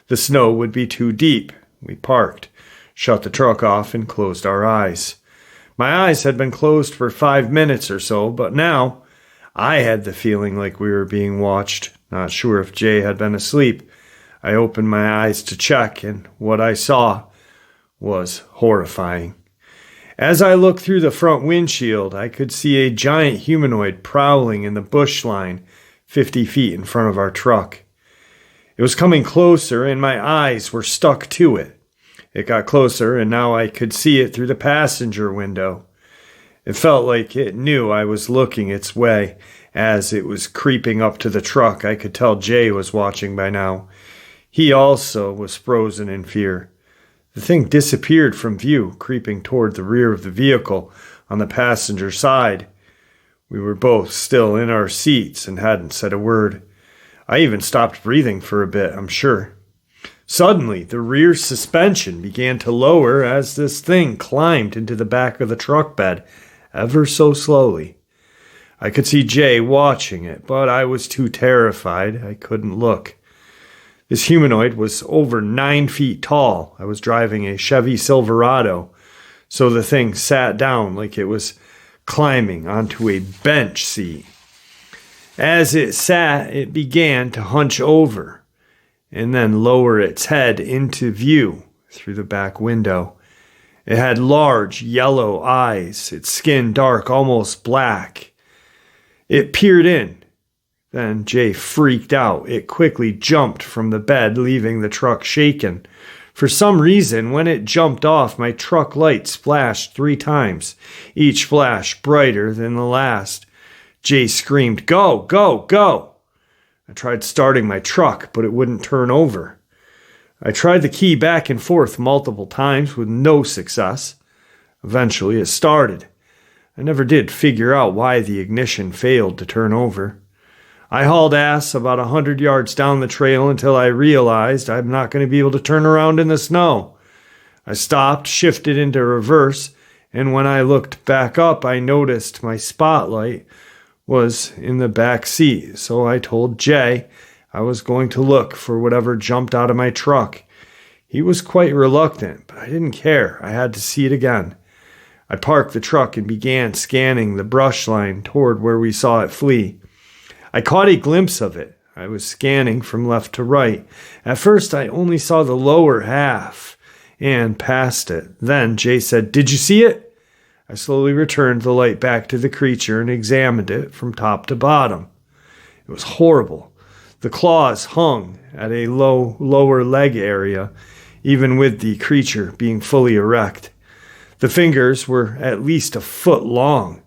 the snow would be too deep. We parked, shut the truck off, and closed our eyes. My eyes had been closed for 5 minutes or so, but now I had the feeling like we were being watched. Not sure if Jay had been asleep. I opened my eyes to check, and what I saw was horrifying. As I looked through the front windshield, I could see a giant humanoid prowling in the bush line 50 feet in front of our truck. It was coming closer, and my eyes were stuck to it. It got closer, and now I could see it through the passenger window. It felt like it knew I was looking its way. As it was creeping up to the truck, I could tell Jay was watching by now. He also was frozen in fear. The thing disappeared from view, creeping toward the rear of the vehicle on the passenger side. We were both still in our seats and hadn't said a word. I even stopped breathing for a bit, I'm sure. Suddenly, the rear suspension began to lower as this thing climbed into the back of the truck bed, ever so slowly. I could see Jay watching it, but I was too terrified. I couldn't look. This humanoid was over 9 feet tall. I was driving a Chevy Silverado, so the thing sat down like it was climbing onto a bench seat. As it sat, it began to hunch over and then lower its head into view through the back window. It had large yellow eyes, its skin dark, almost black. It peered in. Then Jay freaked out. It quickly jumped from the bed, leaving the truck shaken. For some reason, when it jumped off, my truck lights flashed 3 times, each flash brighter than the last. Jay screamed, "Go, go, go!" I tried starting my truck, but it wouldn't turn over. I tried the key back and forth multiple times with no success. Eventually, it started. I never did figure out why the ignition failed to turn over. I hauled ass about 100 yards down the trail until I realized I'm not going to be able to turn around in the snow. I stopped, shifted into reverse, and when I looked back up, I noticed my spotlight was in the back seat, so I told Jay I was going to look for whatever jumped out of my truck. He was quite reluctant, but I didn't care. I had to see it again. I parked the truck and began scanning the brush line toward where we saw it flee. I caught a glimpse of it. I was scanning from left to right. At first, I only saw the lower half and past it. Then Jay said, "Did you see it?" I slowly returned the light back to the creature and examined it from top to bottom. It was horrible. The claws hung at a lower leg area, even with the creature being fully erect. The fingers were at least a foot long.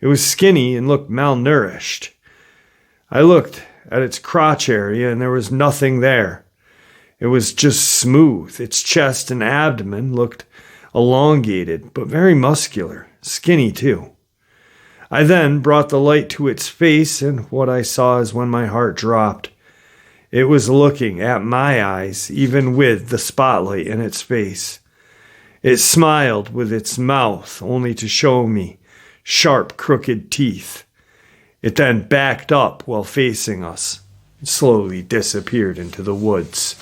It was skinny and looked malnourished. I looked at its crotch area and there was nothing there. It was just smooth. Its chest and abdomen looked elongated, but very muscular, skinny too. I then brought the light to its face, and what I saw is when my heart dropped. It was looking at my eyes, even with the spotlight in its face. It smiled with its mouth, only to show me sharp, crooked teeth. It then backed up while facing us and slowly disappeared into the woods.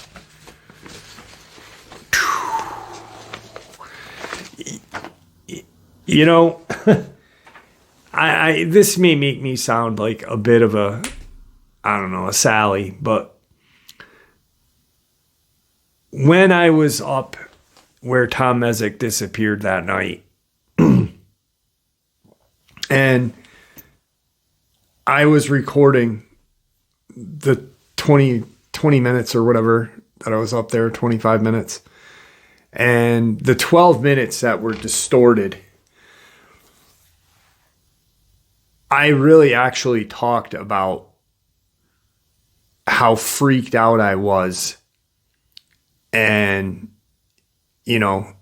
You know, this may make me sound like a bit of a Sally, but when I was up where Tom Mezek disappeared that night, and I was recording the 20 minutes or whatever that I was up there, 25 minutes, and the 12 minutes that were distorted, I really actually talked about how freaked out I was. And, you know,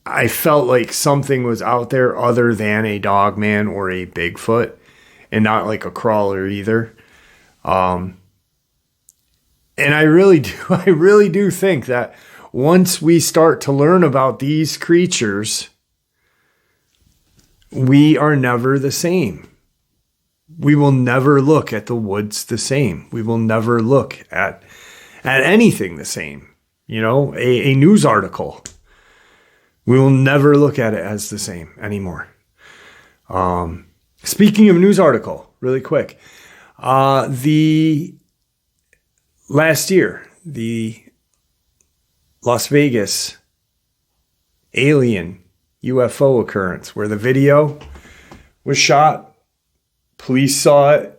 I felt like something was out there other than a Dogman or a Bigfoot, and not like a crawler either. And I really do think that once we start to learn about these creatures, we are never the same. We will never look at the woods the same. We will never look at anything the same. You know, a news article. We will never look at it as the same anymore. Speaking of news article, really quick. The last year, the Las Vegas alien UFO occurrence where the video was shot. Police saw it.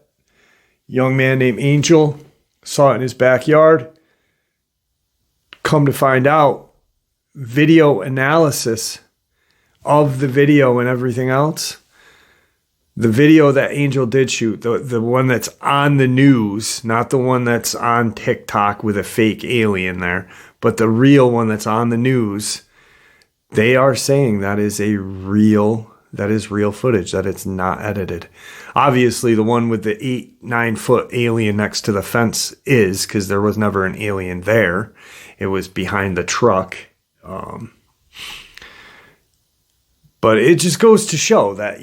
Young man named Angel saw it in his backyard. Come to find out, video analysis of the video and everything else, the video that Angel did shoot, the one that's on the news, not the one that's on TikTok with a fake alien there, but the real one that's on the news, they are saying that is real footage, that it's not edited. Obviously, the one with the 8-9 foot alien next to the fence is, because there was never an alien there. It was behind the truck. But it just goes to show that,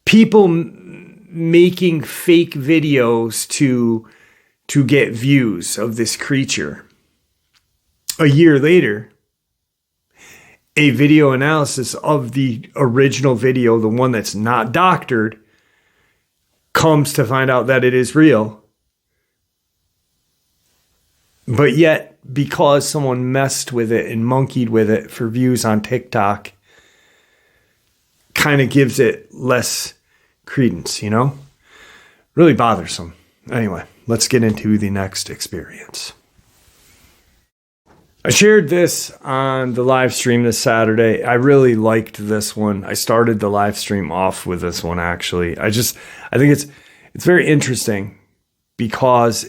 people making fake videos to get views of this creature. A year later, a video analysis of the original video, the one that's not doctored, comes to find out that it is real. But yet, because someone messed with it and monkeyed with it for views on TikTok, kind of gives it less credence, Really bothersome. Anyway, let's get into the next experience. I shared this on the live stream this Saturday. I really liked this one. I started the live stream off with this one, actually. I think it's very interesting because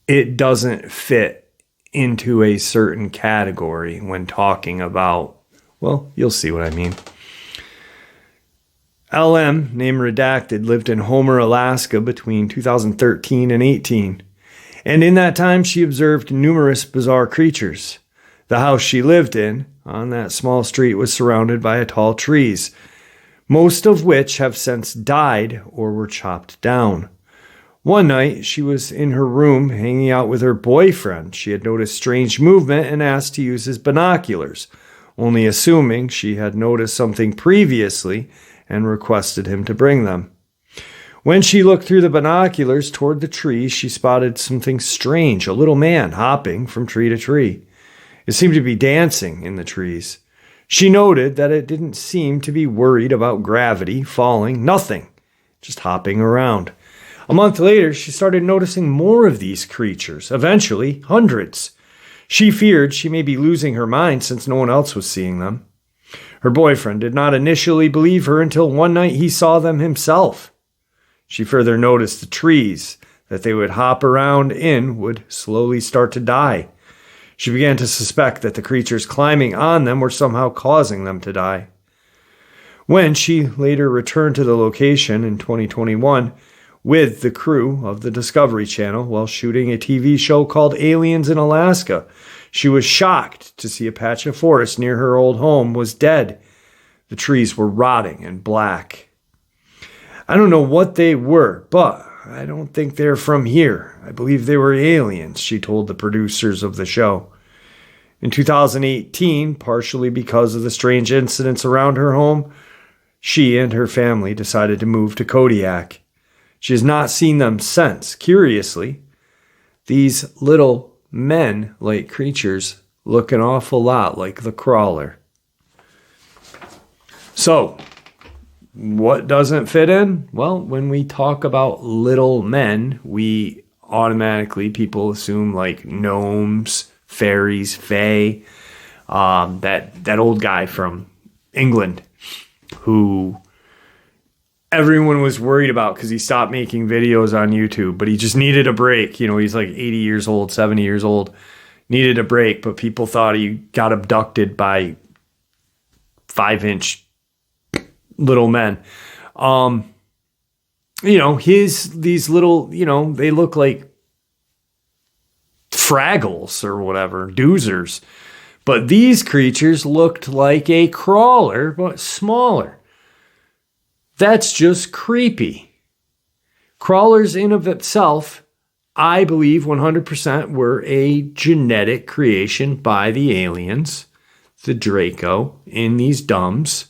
it doesn't fit into a certain category when talking about, well, you'll see what I mean. LM, name redacted, lived in Homer, Alaska between 2013 and 18. And in that time, she observed numerous bizarre creatures. The house she lived in, on that small street, was surrounded by tall trees, most of which have since died or were chopped down. One night, she was in her room hanging out with her boyfriend. She had noticed strange movement and asked to use his binoculars, only assuming she had noticed something previously and requested him to bring them. When she looked through the binoculars toward the trees, she spotted something strange, a little man hopping from tree to tree. It seemed to be dancing in the trees. She noted that it didn't seem to be worried about gravity, falling, nothing, just hopping around. A month later, she started noticing more of these creatures, eventually hundreds. She feared she may be losing her mind since no one else was seeing them. Her boyfriend did not initially believe her until one night he saw them himself. She further noticed the trees that they would hop around in would slowly start to die. She began to suspect that the creatures climbing on them were somehow causing them to die. When she later returned to the location in 2021 with the crew of the Discovery Channel while shooting a TV show called Aliens in Alaska, she was shocked to see a patch of forest near her old home was dead. The trees were rotting and black. I don't know what they were, but I don't think they're from here. I believe they were aliens, she told the producers of the show. In 2018, partially because of the strange incidents around her home, she and her family decided to move to Kodiak. She has not seen them since. Curiously, these little men-like creatures look an awful lot like the crawler. So, what doesn't fit in? Well, when we talk about little men, we automatically, people assume like gnomes, fairies, fae, that old guy from England who everyone was worried about because he stopped making videos on YouTube, but he just needed a break. He's like 80 years old, 70 years old, needed a break, but people thought he got abducted by 5-inch little men. These little, they look like Fraggles or whatever, doozers. But these creatures looked like a crawler, but smaller. That's just creepy. Crawlers in of itself, I believe 100% were a genetic creation by the aliens, the Draco, in these dumbs,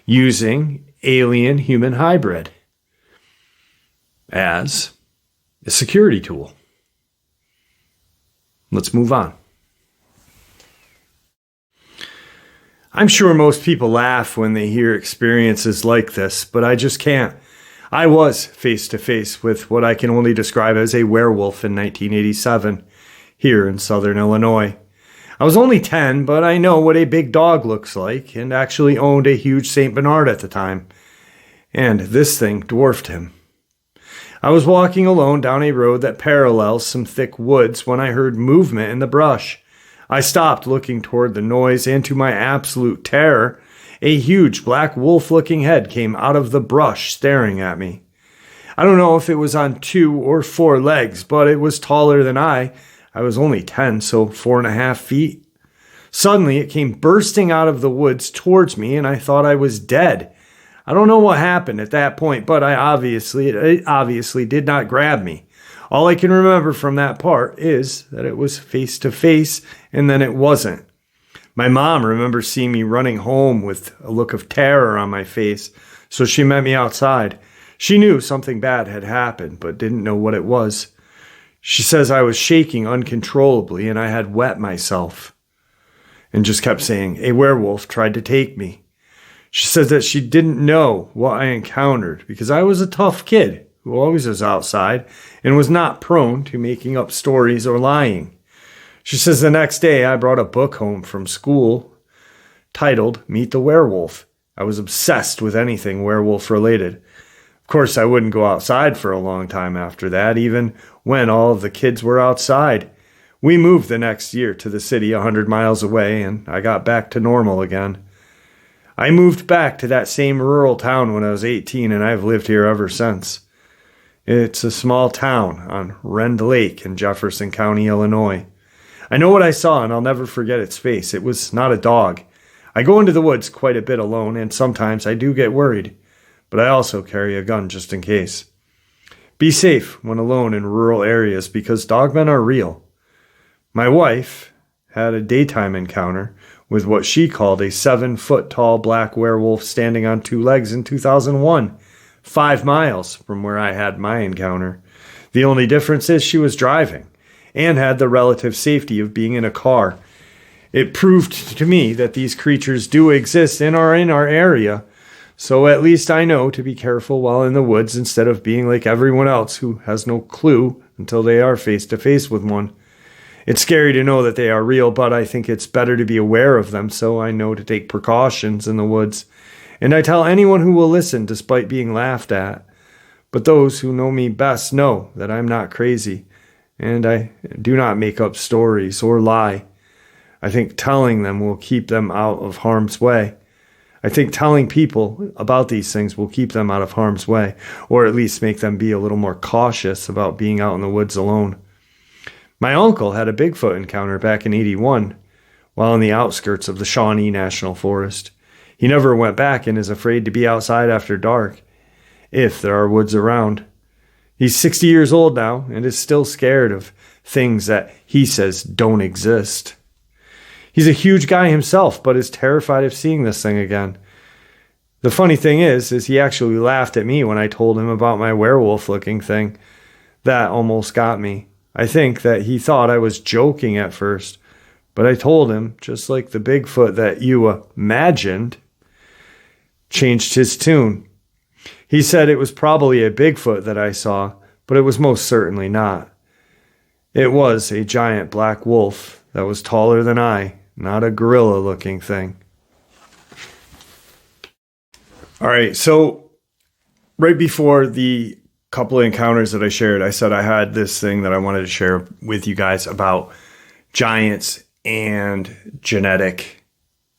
using alien-human hybrid as a security tool. Let's move on. I'm sure most people laugh when they hear experiences like this, but I just can't. I was face to face with what I can only describe as a werewolf in 1987, here in southern Illinois. I was only 10, but I know what a big dog looks like, and actually owned a huge St. Bernard at the time. And this thing dwarfed him. I was walking alone down a road that parallels some thick woods when I heard movement in the brush. I stopped looking toward the noise, and to my absolute terror, a huge black wolf-looking head came out of the brush staring at me. I don't know if it was on 2 or 4 legs, but it was taller than I. I was only 10, so 4.5 feet. Suddenly, it came bursting out of the woods towards me, and I thought I was dead. I don't know what happened at that point, but it obviously did not grab me. All I can remember from that part is that it was face to face, and then it wasn't. My mom remembers seeing me running home with a look of terror on my face, so she met me outside. She knew something bad had happened, but didn't know what it was. She says I was shaking uncontrollably and I had wet myself, and just kept saying, "A werewolf tried to take me." She says that she didn't know what I encountered because I was a tough kid who always was outside and was not prone to making up stories or lying. She says the next day I brought a book home from school titled Meet the Werewolf. I was obsessed with anything werewolf related. Of course, I wouldn't go outside for a long time after that, even when all of the kids were outside. We moved the next year to the city 100 miles away, and I got back to normal again. I moved back to that same rural town when I was 18, and I've lived here ever since. It's a small town on Rend Lake in Jefferson County, Illinois. I know what I saw, and I'll never forget its face. It was not a dog. I go into the woods quite a bit alone, and sometimes I do get worried, but I also carry a gun just in case. Be safe when alone in rural areas because dogmen are real. My wife had a daytime encounter with what she called a 7-foot-tall black werewolf standing on 2 legs in 2001, 5 miles from where I had my encounter. The only difference is she was driving and had the relative safety of being in a car. It proved to me that these creatures do exist and are in our area, so at least I know to be careful while in the woods instead of being like everyone else who has no clue until they are face to face with one. It's scary to know that they are real, but I think it's better to be aware of them so I know to take precautions in the woods. And I tell anyone who will listen despite being laughed at. But those who know me best know that I'm not crazy, and I do not make up stories or lie. I think telling them will keep them out of harm's way. I think telling people about these things will keep them out of harm's way, or at least make them be a little more cautious about being out in the woods alone. My uncle had a Bigfoot encounter back in '81 while in the outskirts of the Shawnee National Forest. He never went back and is afraid to be outside after dark, if there are woods around. He's 60 years old now and is still scared of things that he says don't exist. He's a huge guy himself, but is terrified of seeing this thing again. The funny thing is he actually laughed at me when I told him about my werewolf-looking thing. That almost got me. I think that he thought I was joking at first, but I told him, just like the Bigfoot that you imagined, changed his tune. He said it was probably a Bigfoot that I saw, but it was most certainly not. It was a giant black wolf that was taller than I, not a gorilla-looking thing. All right, so right before the couple of encounters that I shared, I said I had this thing that I wanted to share with you guys about giants and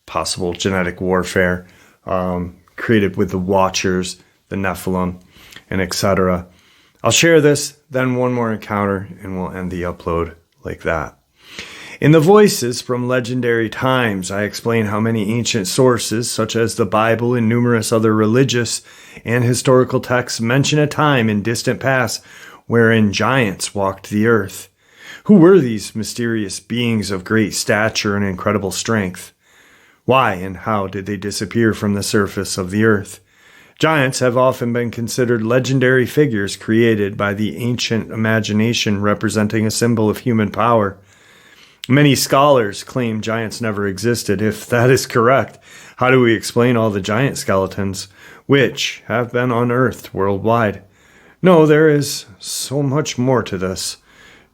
possible genetic warfare created with the Watchers, the Nephilim, and etc. I'll share this, then one more encounter, and we'll end the upload like that. In the Voices from Legendary Times, I explain how many ancient sources, such as the Bible and numerous other religious and historical texts, mention a time in distant past wherein giants walked the earth. Who were these mysterious beings of great stature and incredible strength? Why and how did they disappear from the surface of the earth? Giants have often been considered legendary figures created by the ancient imagination representing a symbol of human power. Many scholars claim giants never existed. If that is correct, how do we explain all the giant skeletons which have been unearthed worldwide? No, there is so much more to this.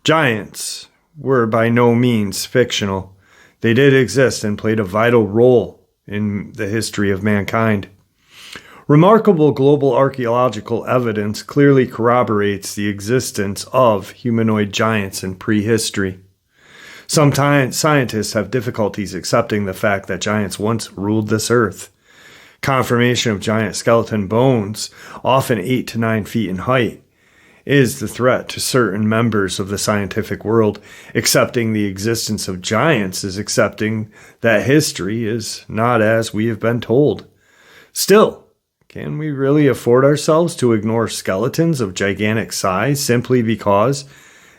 Giants were by no means fictional. They did exist and played a vital role in the history of mankind. Remarkable global archaeological evidence clearly corroborates the existence of humanoid giants in prehistory. Some scientists have difficulties accepting the fact that giants once ruled this earth. Confirmation of giant skeleton bones, often 8 to 9 feet in height, is the threat to certain members of the scientific world. Accepting the existence of giants is accepting that history is not as we have been told. Still, can we really afford ourselves to ignore skeletons of gigantic size simply because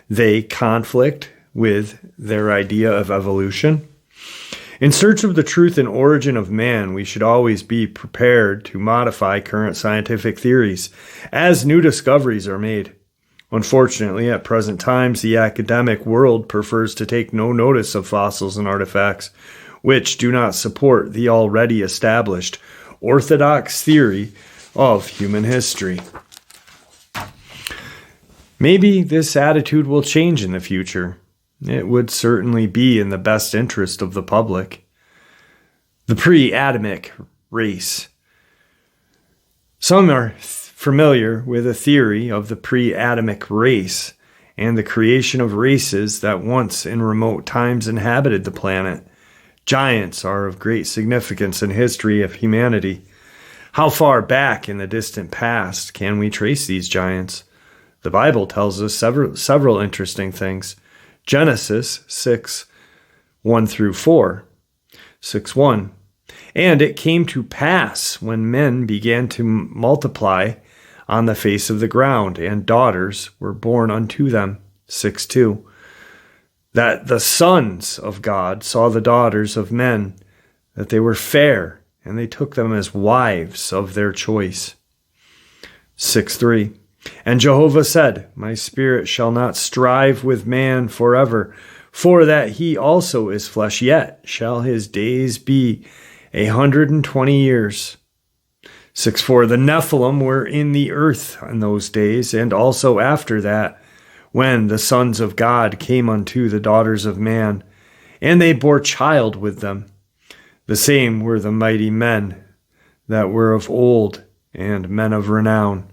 they conflict with their idea of evolution? In search of the truth and origin of man, we should always be prepared to modify current scientific theories as new discoveries are made. Unfortunately, at present times, the academic world prefers to take no notice of fossils and artifacts which do not support the already established orthodox theory of human history. Maybe this attitude will change in the future. It would certainly be in the best interest of the public. The pre-Adamic race. Some are familiar with a theory of the pre-Adamic race and the creation of races that once in remote times inhabited the planet. Giants are of great significance in history of humanity. How far back in the distant past can we trace these giants? The Bible tells us several interesting things. Genesis 6:1-4, 6:1. And it came to pass when men began to multiply on the face of the ground, and daughters were born unto them, 6:2, that the sons of God saw the daughters of men, that they were fair, and they took them as wives of their choice, 6:3. And Jehovah said, My spirit shall not strive with man forever, for that he also is flesh, yet shall his days be 120 years. 6:4. The Nephilim were in the earth in those days, and also after that, when the sons of God came unto the daughters of man, and they bore child with them. The same were the mighty men that were of old, and men of renown.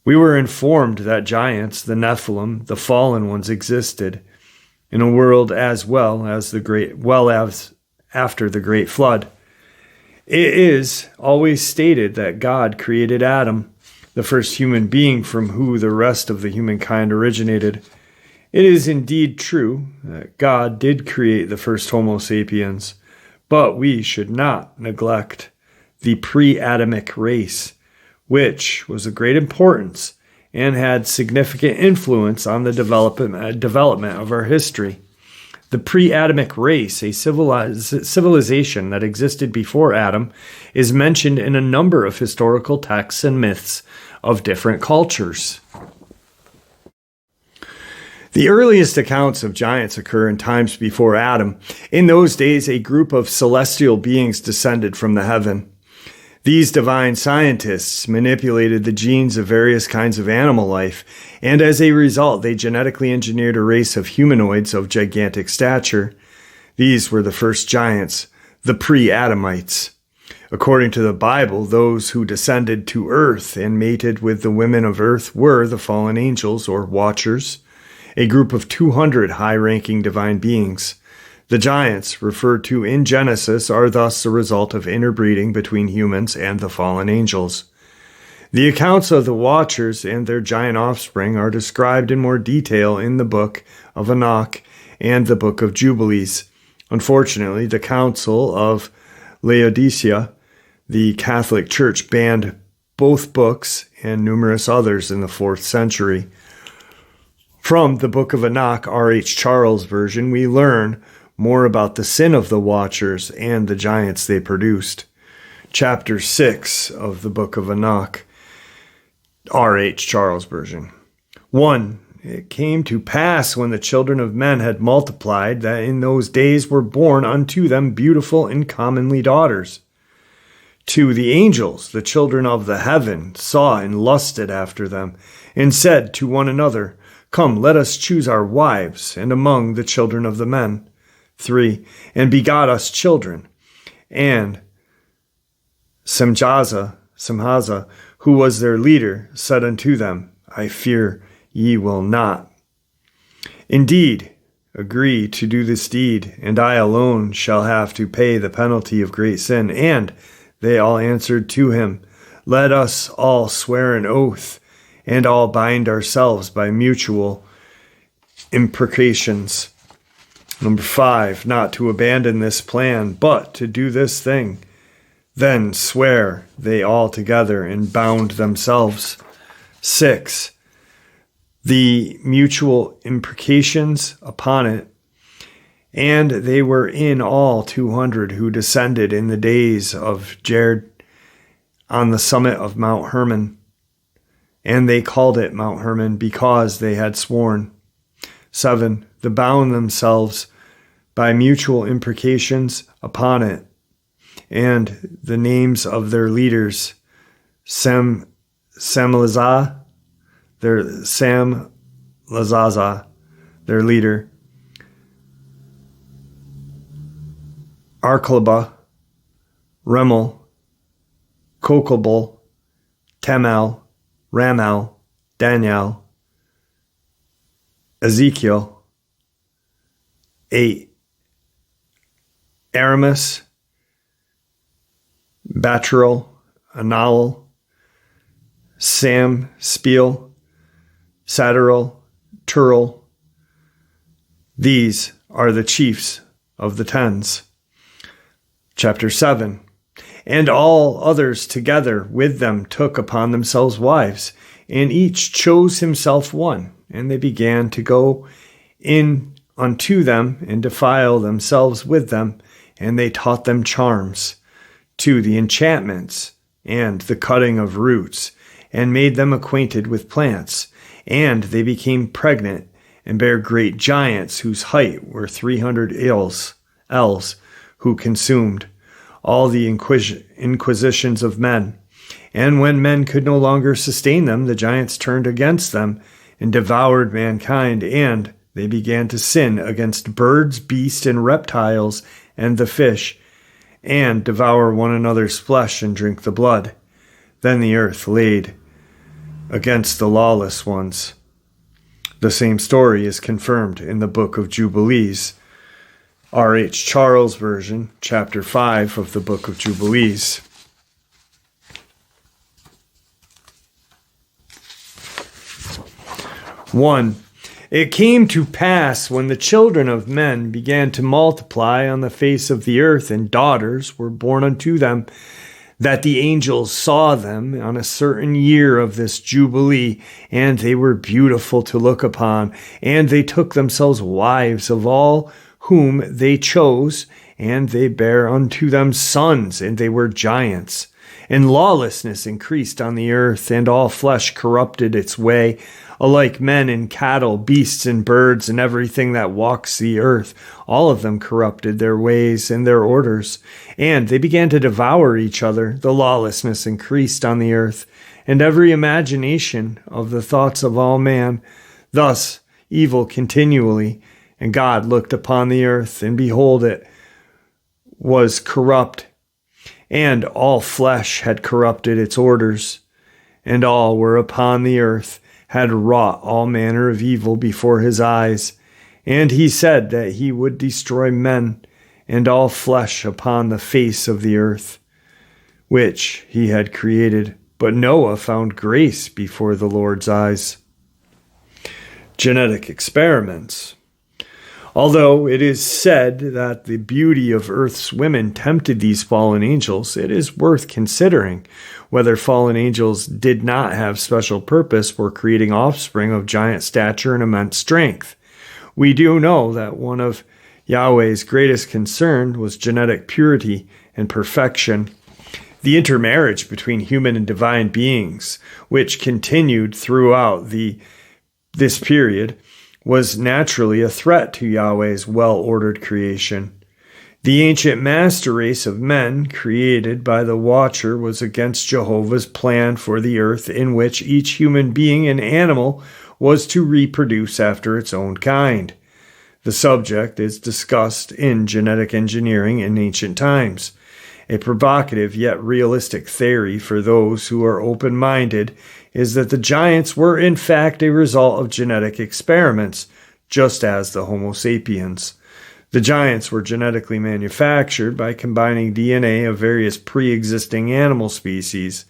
We were informed that giants, the Nephilim, the fallen ones, existed in a world as after the great flood. It is always stated that God created Adam, the first human being from whom the rest of the humankind originated. It is indeed true that God did create the first Homo sapiens, but we should not neglect the pre-Adamic race, which was of great importance and had significant influence on the development of our history. The pre-Adamic race, a civilization that existed before Adam, is mentioned in a number of historical texts and myths of different cultures. The earliest accounts of giants occur in times before Adam. In those days, a group of celestial beings descended from the heaven. These divine scientists manipulated the genes of various kinds of animal life, and as a result, they genetically engineered a race of humanoids of gigantic stature. These were the first giants, the pre-Adamites. According to the Bible, those who descended to earth and mated with the women of earth were the fallen angels, or watchers, a group of 200 high-ranking divine beings. The giants, referred to in Genesis, are thus the result of interbreeding between humans and the fallen angels. The accounts of the Watchers and their giant offspring are described in more detail in the Book of Enoch and the Book of Jubilees. Unfortunately, the Council of Laodicea, the Catholic Church, banned both books and numerous others in the 4th century. From the Book of Enoch, R.H. Charles version, we learn more about the sin of the Watchers and the giants they produced. Chapter 6 of the Book of Enoch, R.H. Charles version. 1. it came to pass when the children of men had multiplied, that in those days were born unto them beautiful and comely daughters. 2. The angels, the children of the heaven, saw and lusted after them, and said to one another, Come, let us choose our wives, and among the children of the men. 3. And begot us children. And Semhaza, who was their leader, said unto them, I fear ye will not. Indeed, agree to do this deed, and I alone shall have to pay the penalty of great sin. And they all answered to him, Let us all swear an oath, and all bind ourselves by mutual imprecations. 5, not to abandon this plan, but to do this thing. Then swear they all together and bound themselves. 6, the mutual imprecations upon it. And they were in all 200 who descended in the days of Jared on the summit of Mount Hermon. And they called it Mount Hermon because they had sworn. 7, they bound themselves by mutual imprecations upon it. And the names of their leaders, Samlazaza, their leader, Arklaba, Remel, Kokobal, Temal, Ramal, Daniel, Ezekiel. 8, Aramis, Batril, Anal, Sam, Spiel, Saturil, Turil. These are the chiefs of the tens. Chapter 7. And all others together with them took upon themselves wives, and each chose himself one. And they began to go in unto them and defile themselves with them, and they taught them charms, to the enchantments and the cutting of roots, and made them acquainted with plants. And they became pregnant, and bare great giants, whose height were 300 ells, who consumed all the inquisitions of men. And when men could no longer sustain them, the giants turned against them, and devoured mankind, and they began to sin against birds, beasts, and reptiles, and the fish, and devour one another's flesh and drink the blood. Then the earth laid against the lawless ones. The same story is confirmed in the Book of Jubilees, R.H. Charles version, chapter 5 of the Book of Jubilees. One, it came to pass when the children of men began to multiply on the face of the earth, and daughters were born unto them, that the angels saw them on a certain year of this Jubilee, and they were beautiful to look upon, and they took themselves wives of all whom they chose, and they bare unto them sons, and they were giants. And lawlessness increased on the earth, and all flesh corrupted its way, alike men and cattle, beasts and birds, and everything that walks the earth. All of them corrupted their ways and their orders, and they began to devour each other. The lawlessness increased on the earth, and every imagination of the thoughts of all man. Thus evil continually. And God looked upon the earth, and behold, it was corrupt, and all flesh had corrupted its orders, and all were upon the earth had wrought all manner of evil before his eyes. And he said that he would destroy men and all flesh upon the face of the earth, which he had created. But Noah found grace before the Lord's eyes. Genetic experiments. Although it is said that the beauty of earth's women tempted these fallen angels, it is worth considering whether fallen angels did not have special purpose for creating offspring of giant stature and immense strength. We do know that one of Yahweh's greatest concern was genetic purity and perfection. The intermarriage between human and divine beings, which continued throughout the this period was naturally a threat to Yahweh's well-ordered creation. The ancient master race of men created by the Watcher was against Jehovah's plan for the earth, in which each human being and animal was to reproduce after its own kind. The subject is discussed in genetic engineering in ancient times. A provocative yet realistic theory for those who are open-minded is that the giants were in fact a result of genetic experiments, just as the Homo sapiens. The giants were genetically manufactured by combining DNA of various pre-existing animal species.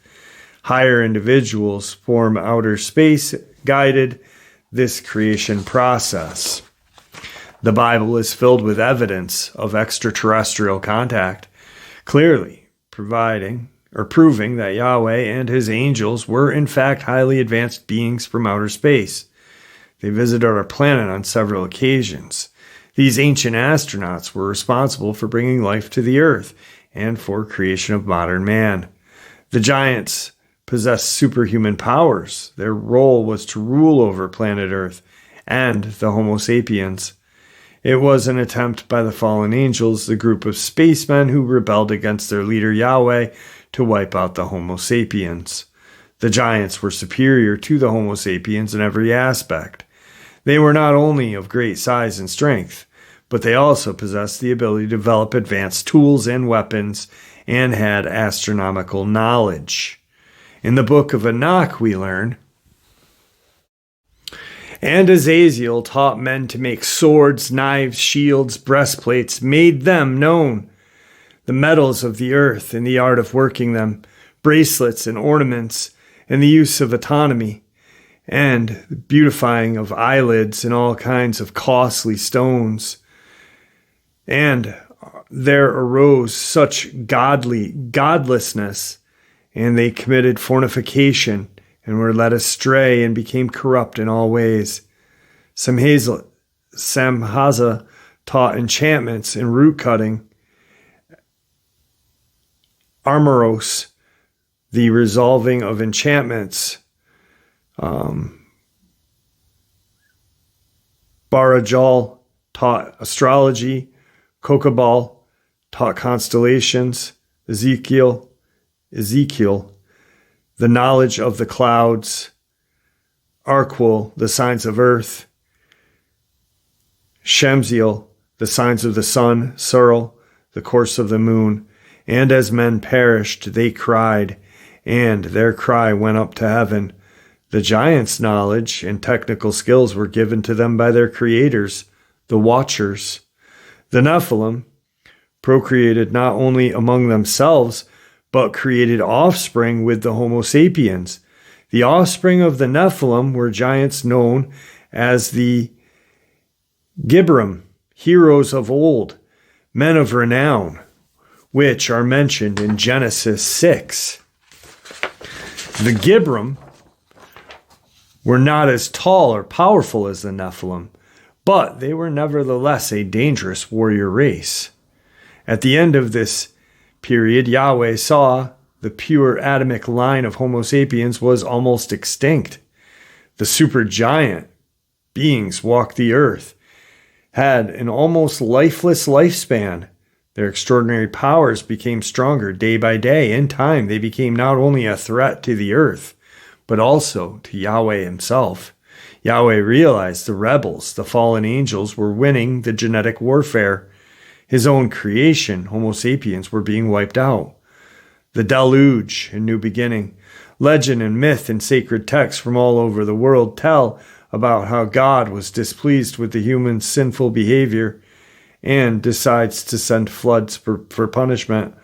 Higher individuals from outer space guided this creation process. The Bible is filled with evidence of extraterrestrial contact, clearly proving that Yahweh and his angels were in fact highly advanced beings from outer space. They visited our planet on several occasions. These ancient astronauts were responsible for bringing life to the earth and for creation of modern man. The giants possessed superhuman powers. Their role was to rule over planet Earth and the Homo sapiens. It was an attempt by the fallen angels, the group of spacemen who rebelled against their leader Yahweh, to wipe out the Homo sapiens. The giants were superior to the Homo sapiens in every aspect. They were not only of great size and strength, but they also possessed the ability to develop advanced tools and weapons and had astronomical knowledge. In the book of Enoch we learn, "And Azazel taught men to make swords, knives, shields, breastplates, made them known, the metals of the earth and the art of working them, bracelets and ornaments, and the use of autonomy, and the beautifying of eyelids and all kinds of costly stones. And there arose such godlessness, and they committed fornication, and were led astray, and became corrupt in all ways. Samhaza taught enchantments and root cutting. Armoros, the resolving of enchantments. Barajal taught astrology. Kokabal taught constellations. Ezekiel, the knowledge of the clouds. Arquil, the signs of earth. Shemziel, the signs of the sun. Suril, the course of the moon. And as men perished, they cried, and their cry went up to heaven. The giants' knowledge and technical skills were given to them by their creators, the Watchers. The Nephilim procreated not only among themselves, but created offspring with the Homo sapiens. The offspring of the Nephilim were giants known as the Gibram, heroes of old, men of renown, which are mentioned in Genesis 6. The Gibram were not as tall or powerful as the Nephilim, but they were nevertheless a dangerous warrior race. At the end of this period, Yahweh saw the pure Adamic line of Homo sapiens was almost extinct. The supergiant beings walked the earth, had an almost lifeless lifespan. Their extraordinary powers became stronger day by day. In time, they became not only a threat to the earth, but also to Yahweh himself. Yahweh realized the rebels, the fallen angels, were winning the genetic warfare. His own creation, Homo sapiens, were being wiped out. The deluge, a new beginning. Legend and myth and sacred texts from all over the world tell about how God was displeased with the human sinful behavior and decides to send floods for punishment.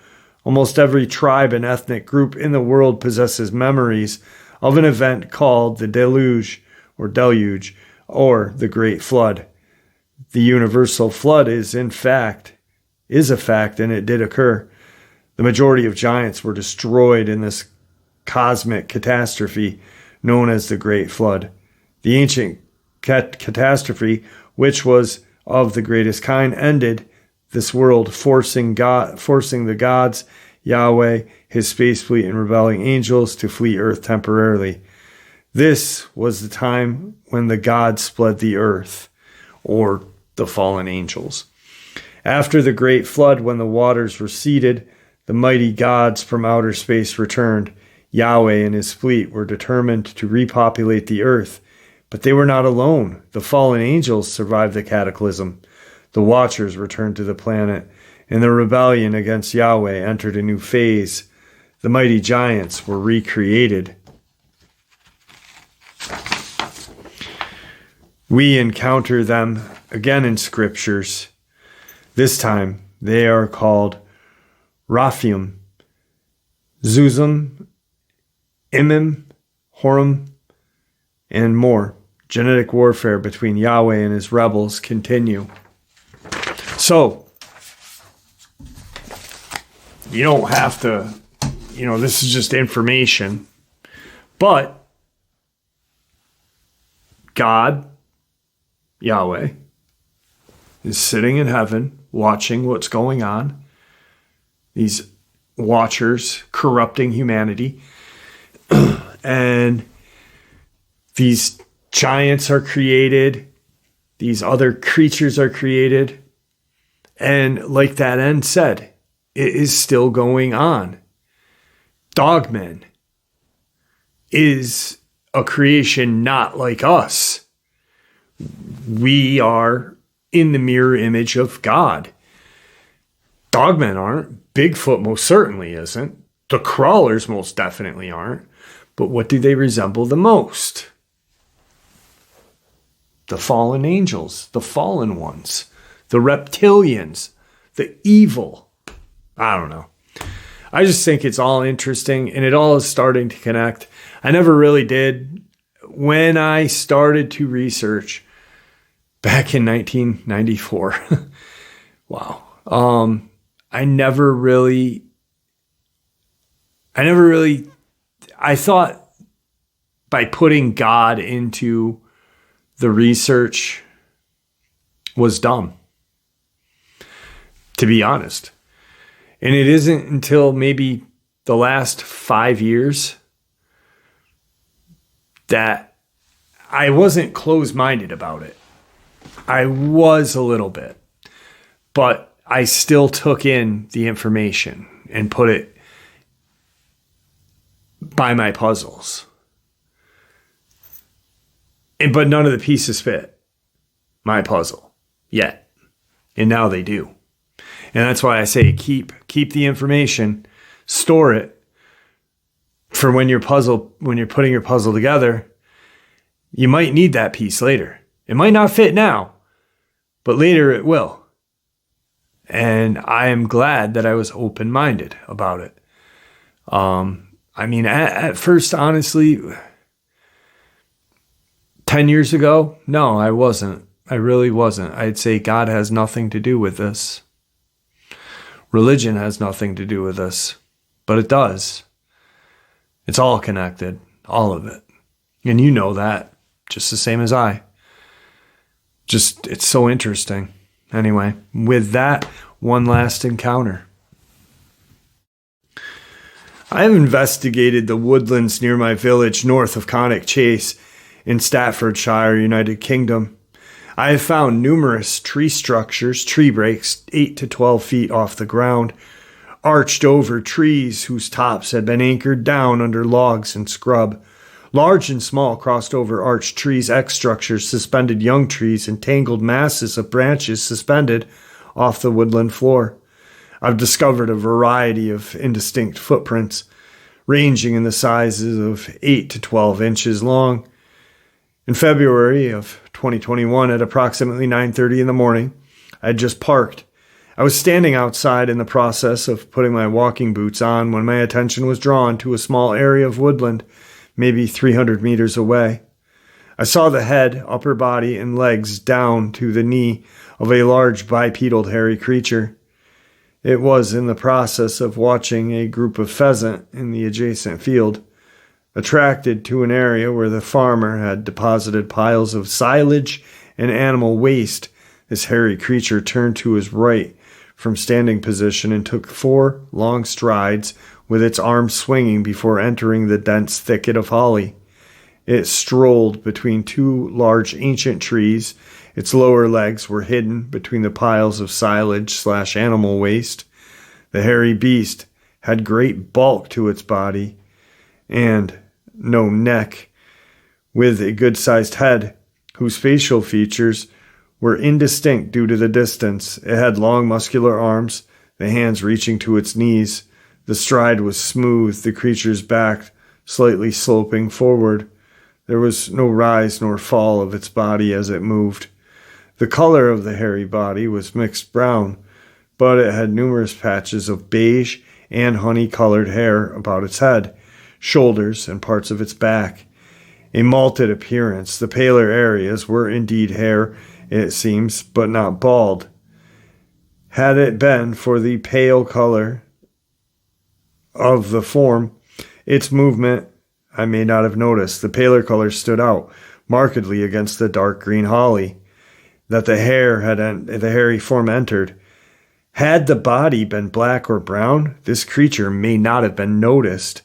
Almost every tribe and ethnic group in the world possesses memories of an event called the deluge, or the Great Flood. The universal flood is a fact, and it did occur. The majority of giants were destroyed in this cosmic catastrophe known as the Great Flood. The ancient catastrophe, which was of the greatest kind, ended this world, forcing the gods, Yahweh, his space fleet, and rebelling angels to flee Earth temporarily. This was the time when the gods split the earth, or the fallen angels. After the great flood, when the waters receded, the mighty gods from outer space returned. Yahweh and his fleet were determined to repopulate the earth, but they were not alone. The fallen angels survived the cataclysm. The Watchers returned to the planet, and the rebellion against Yahweh entered a new phase. The mighty giants were recreated. We encounter them again in scriptures. This time, they are called Raphaim, Zuzim, Imim, Horim, and more. Genetic warfare between Yahweh and his rebels continue. So, you don't have to, this is just information. But God, Yahweh, is sitting in heaven watching what's going on. These watchers corrupting humanity. And these giants are created. These other creatures are created. And like that end said, it is still going on. Dogman is a creation not like us. We are in the mirror image of God. Dogmen aren't. Bigfoot most certainly isn't. The crawlers most definitely aren't. But what do they resemble the most? The fallen angels, the fallen ones, the reptilians, the evil. I don't know. I just think it's all interesting, and it all is starting to connect. I never really did. When I started to research back in 1994, wow. I thought by putting God into the research was dumb, to be honest. And it isn't until maybe the last 5 years that I wasn't closed-minded about it. I was a little bit, but I still took in the information and put it by my puzzles. But none of the pieces fit my puzzle yet. And now they do. And that's why I say keep the information, store it for when you're putting your puzzle together. You might need that piece later. It might not fit now, but later it will. And I am glad that I was open-minded about it. At first, honestly, 10 years ago, no, I wasn't. I really wasn't. I'd say God has nothing to do with this. Religion has nothing to do with this, but it does. It's all connected, all of it. And you know that just the same as I. Just, it's so interesting. Anyway, with that, one last encounter. I have investigated the woodlands near my village north of Conic Chase in Staffordshire, United Kingdom. I have found numerous tree structures, tree breaks 8 to 12 feet off the ground, arched over trees whose tops had been anchored down under logs and scrub. Large and small crossed over arched trees, X structures, suspended young trees, and tangled masses of branches suspended off the woodland floor. I've discovered a variety of indistinct footprints, ranging in the sizes of 8 to 12 inches long. In February of 2021, at approximately 9:30 in the morning, I had just parked. I was standing outside in the process of putting my walking boots on when my attention was drawn to a small area of woodland, maybe 300 meters away. I saw the head, upper body, and legs down to the knee of a large bipedal hairy creature. It was in the process of watching a group of pheasant in the adjacent field. Attracted to an area where the farmer had deposited piles of silage and animal waste, this hairy creature turned to his right from standing position and took 4 long strides with its arms swinging before entering the dense thicket of holly. It strolled between two large ancient trees. Its lower legs were hidden between the piles of silage/animal waste. The hairy beast had great bulk to its body and no neck, with a good-sized head, whose facial features were indistinct due to the distance. It had long muscular arms, the hands reaching to its knees. The stride was smooth, the creature's back slightly sloping forward. There was no rise nor fall of its body as it moved. The color of the hairy body was mixed brown, but it had numerous patches of beige and honey-colored hair about its head, shoulders, and parts of its back. A malted appearance. The paler areas were indeed hair, it seems, but not bald. Had it been for the pale color of the form, its movement I may not have noticed. The paler color stood out markedly against the dark green holly that the hairy form entered. Had the body been black or brown, this creature may not have been noticed.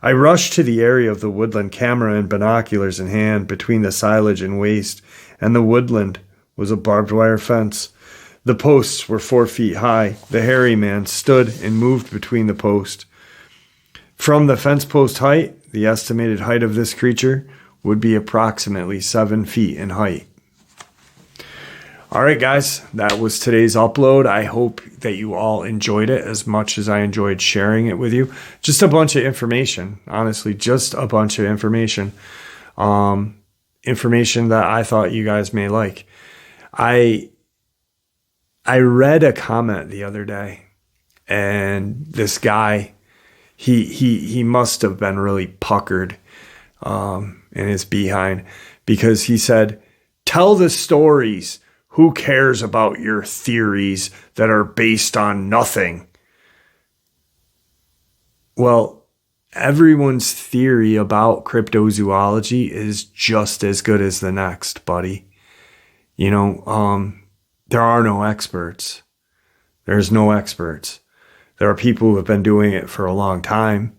I rushed to the area of the woodland, camera and binoculars in hand. Between the silage and waste and the woodland was a barbed wire fence. The posts were 4 feet high. The hairy man stood and moved between the posts. From the fence post height, the estimated height of this creature would be approximately 7 feet in height. All right, guys, that was today's upload. I hope that you all enjoyed it as much as I enjoyed sharing it with you. Just a bunch of information, honestly, just a bunch of information. Information that I thought you guys may like. I read a comment the other day, and this guy, he must have been really puckered in his behind, because he said, "Tell the stories. Who cares about your theories that are based on nothing?" Well, everyone's theory about cryptozoology is just as good as the next, buddy. You know, there are no experts. There's no experts. There are people who have been doing it for a long time.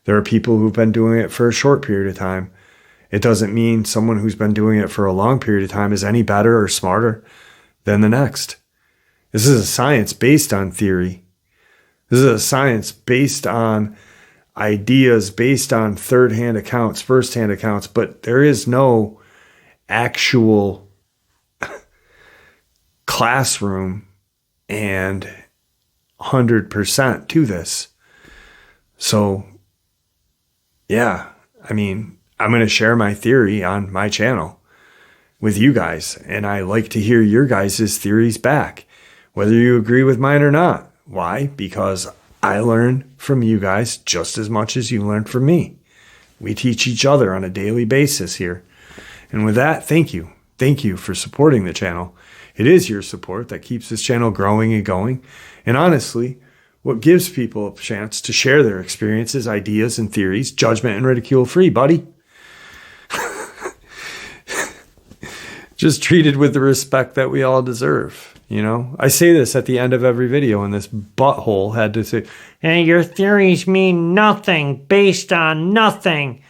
There are people who've been doing it for a short period of time. It doesn't mean someone who's been doing it for a long period of time is any better or smarter than the next. This is a science based on theory. This is a science based on ideas, based on third-hand accounts, first-hand accounts, but there is no actual classroom and 100% to this. So, yeah, I mean, I'm going to share my theory on my channel with you guys, and I like to hear your guys' theories back, whether you agree with mine or not. Why? Because I learn from you guys just as much as you learn from me. We teach each other on a daily basis here. And with that, thank you. Thank you for supporting the channel. It is your support that keeps this channel growing and going. And honestly, what gives people a chance to share their experiences, ideas, and theories, judgment and ridicule free, buddy. Just treated with the respect that we all deserve. You know, I say this at the end of every video, and this butthole had to say, "Hey, your theories mean nothing, based on nothing."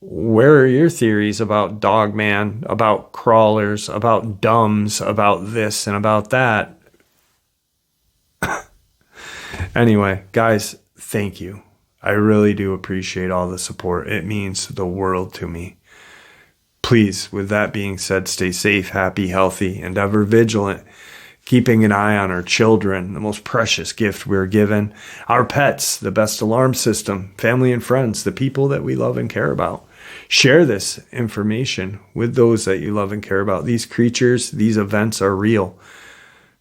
Where are your theories about Dogman, about crawlers, about dumbs, about this and about that? Anyway, guys, thank you. I really do appreciate all the support. It means the world to me. Please, with that being said, stay safe, happy, healthy, and ever vigilant, keeping an eye on our children, the most precious gift we're given, our pets, the best alarm system, family and friends, the people that we love and care about. Share this information with those that you love and care about. These creatures, these events are real.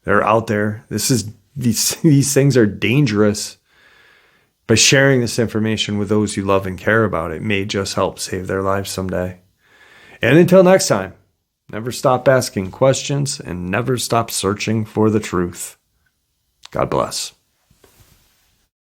They're out there. These things are dangerous. By sharing this information with those you love and care about, it may just help save their lives someday. And until next time, never stop asking questions and never stop searching for the truth. God bless.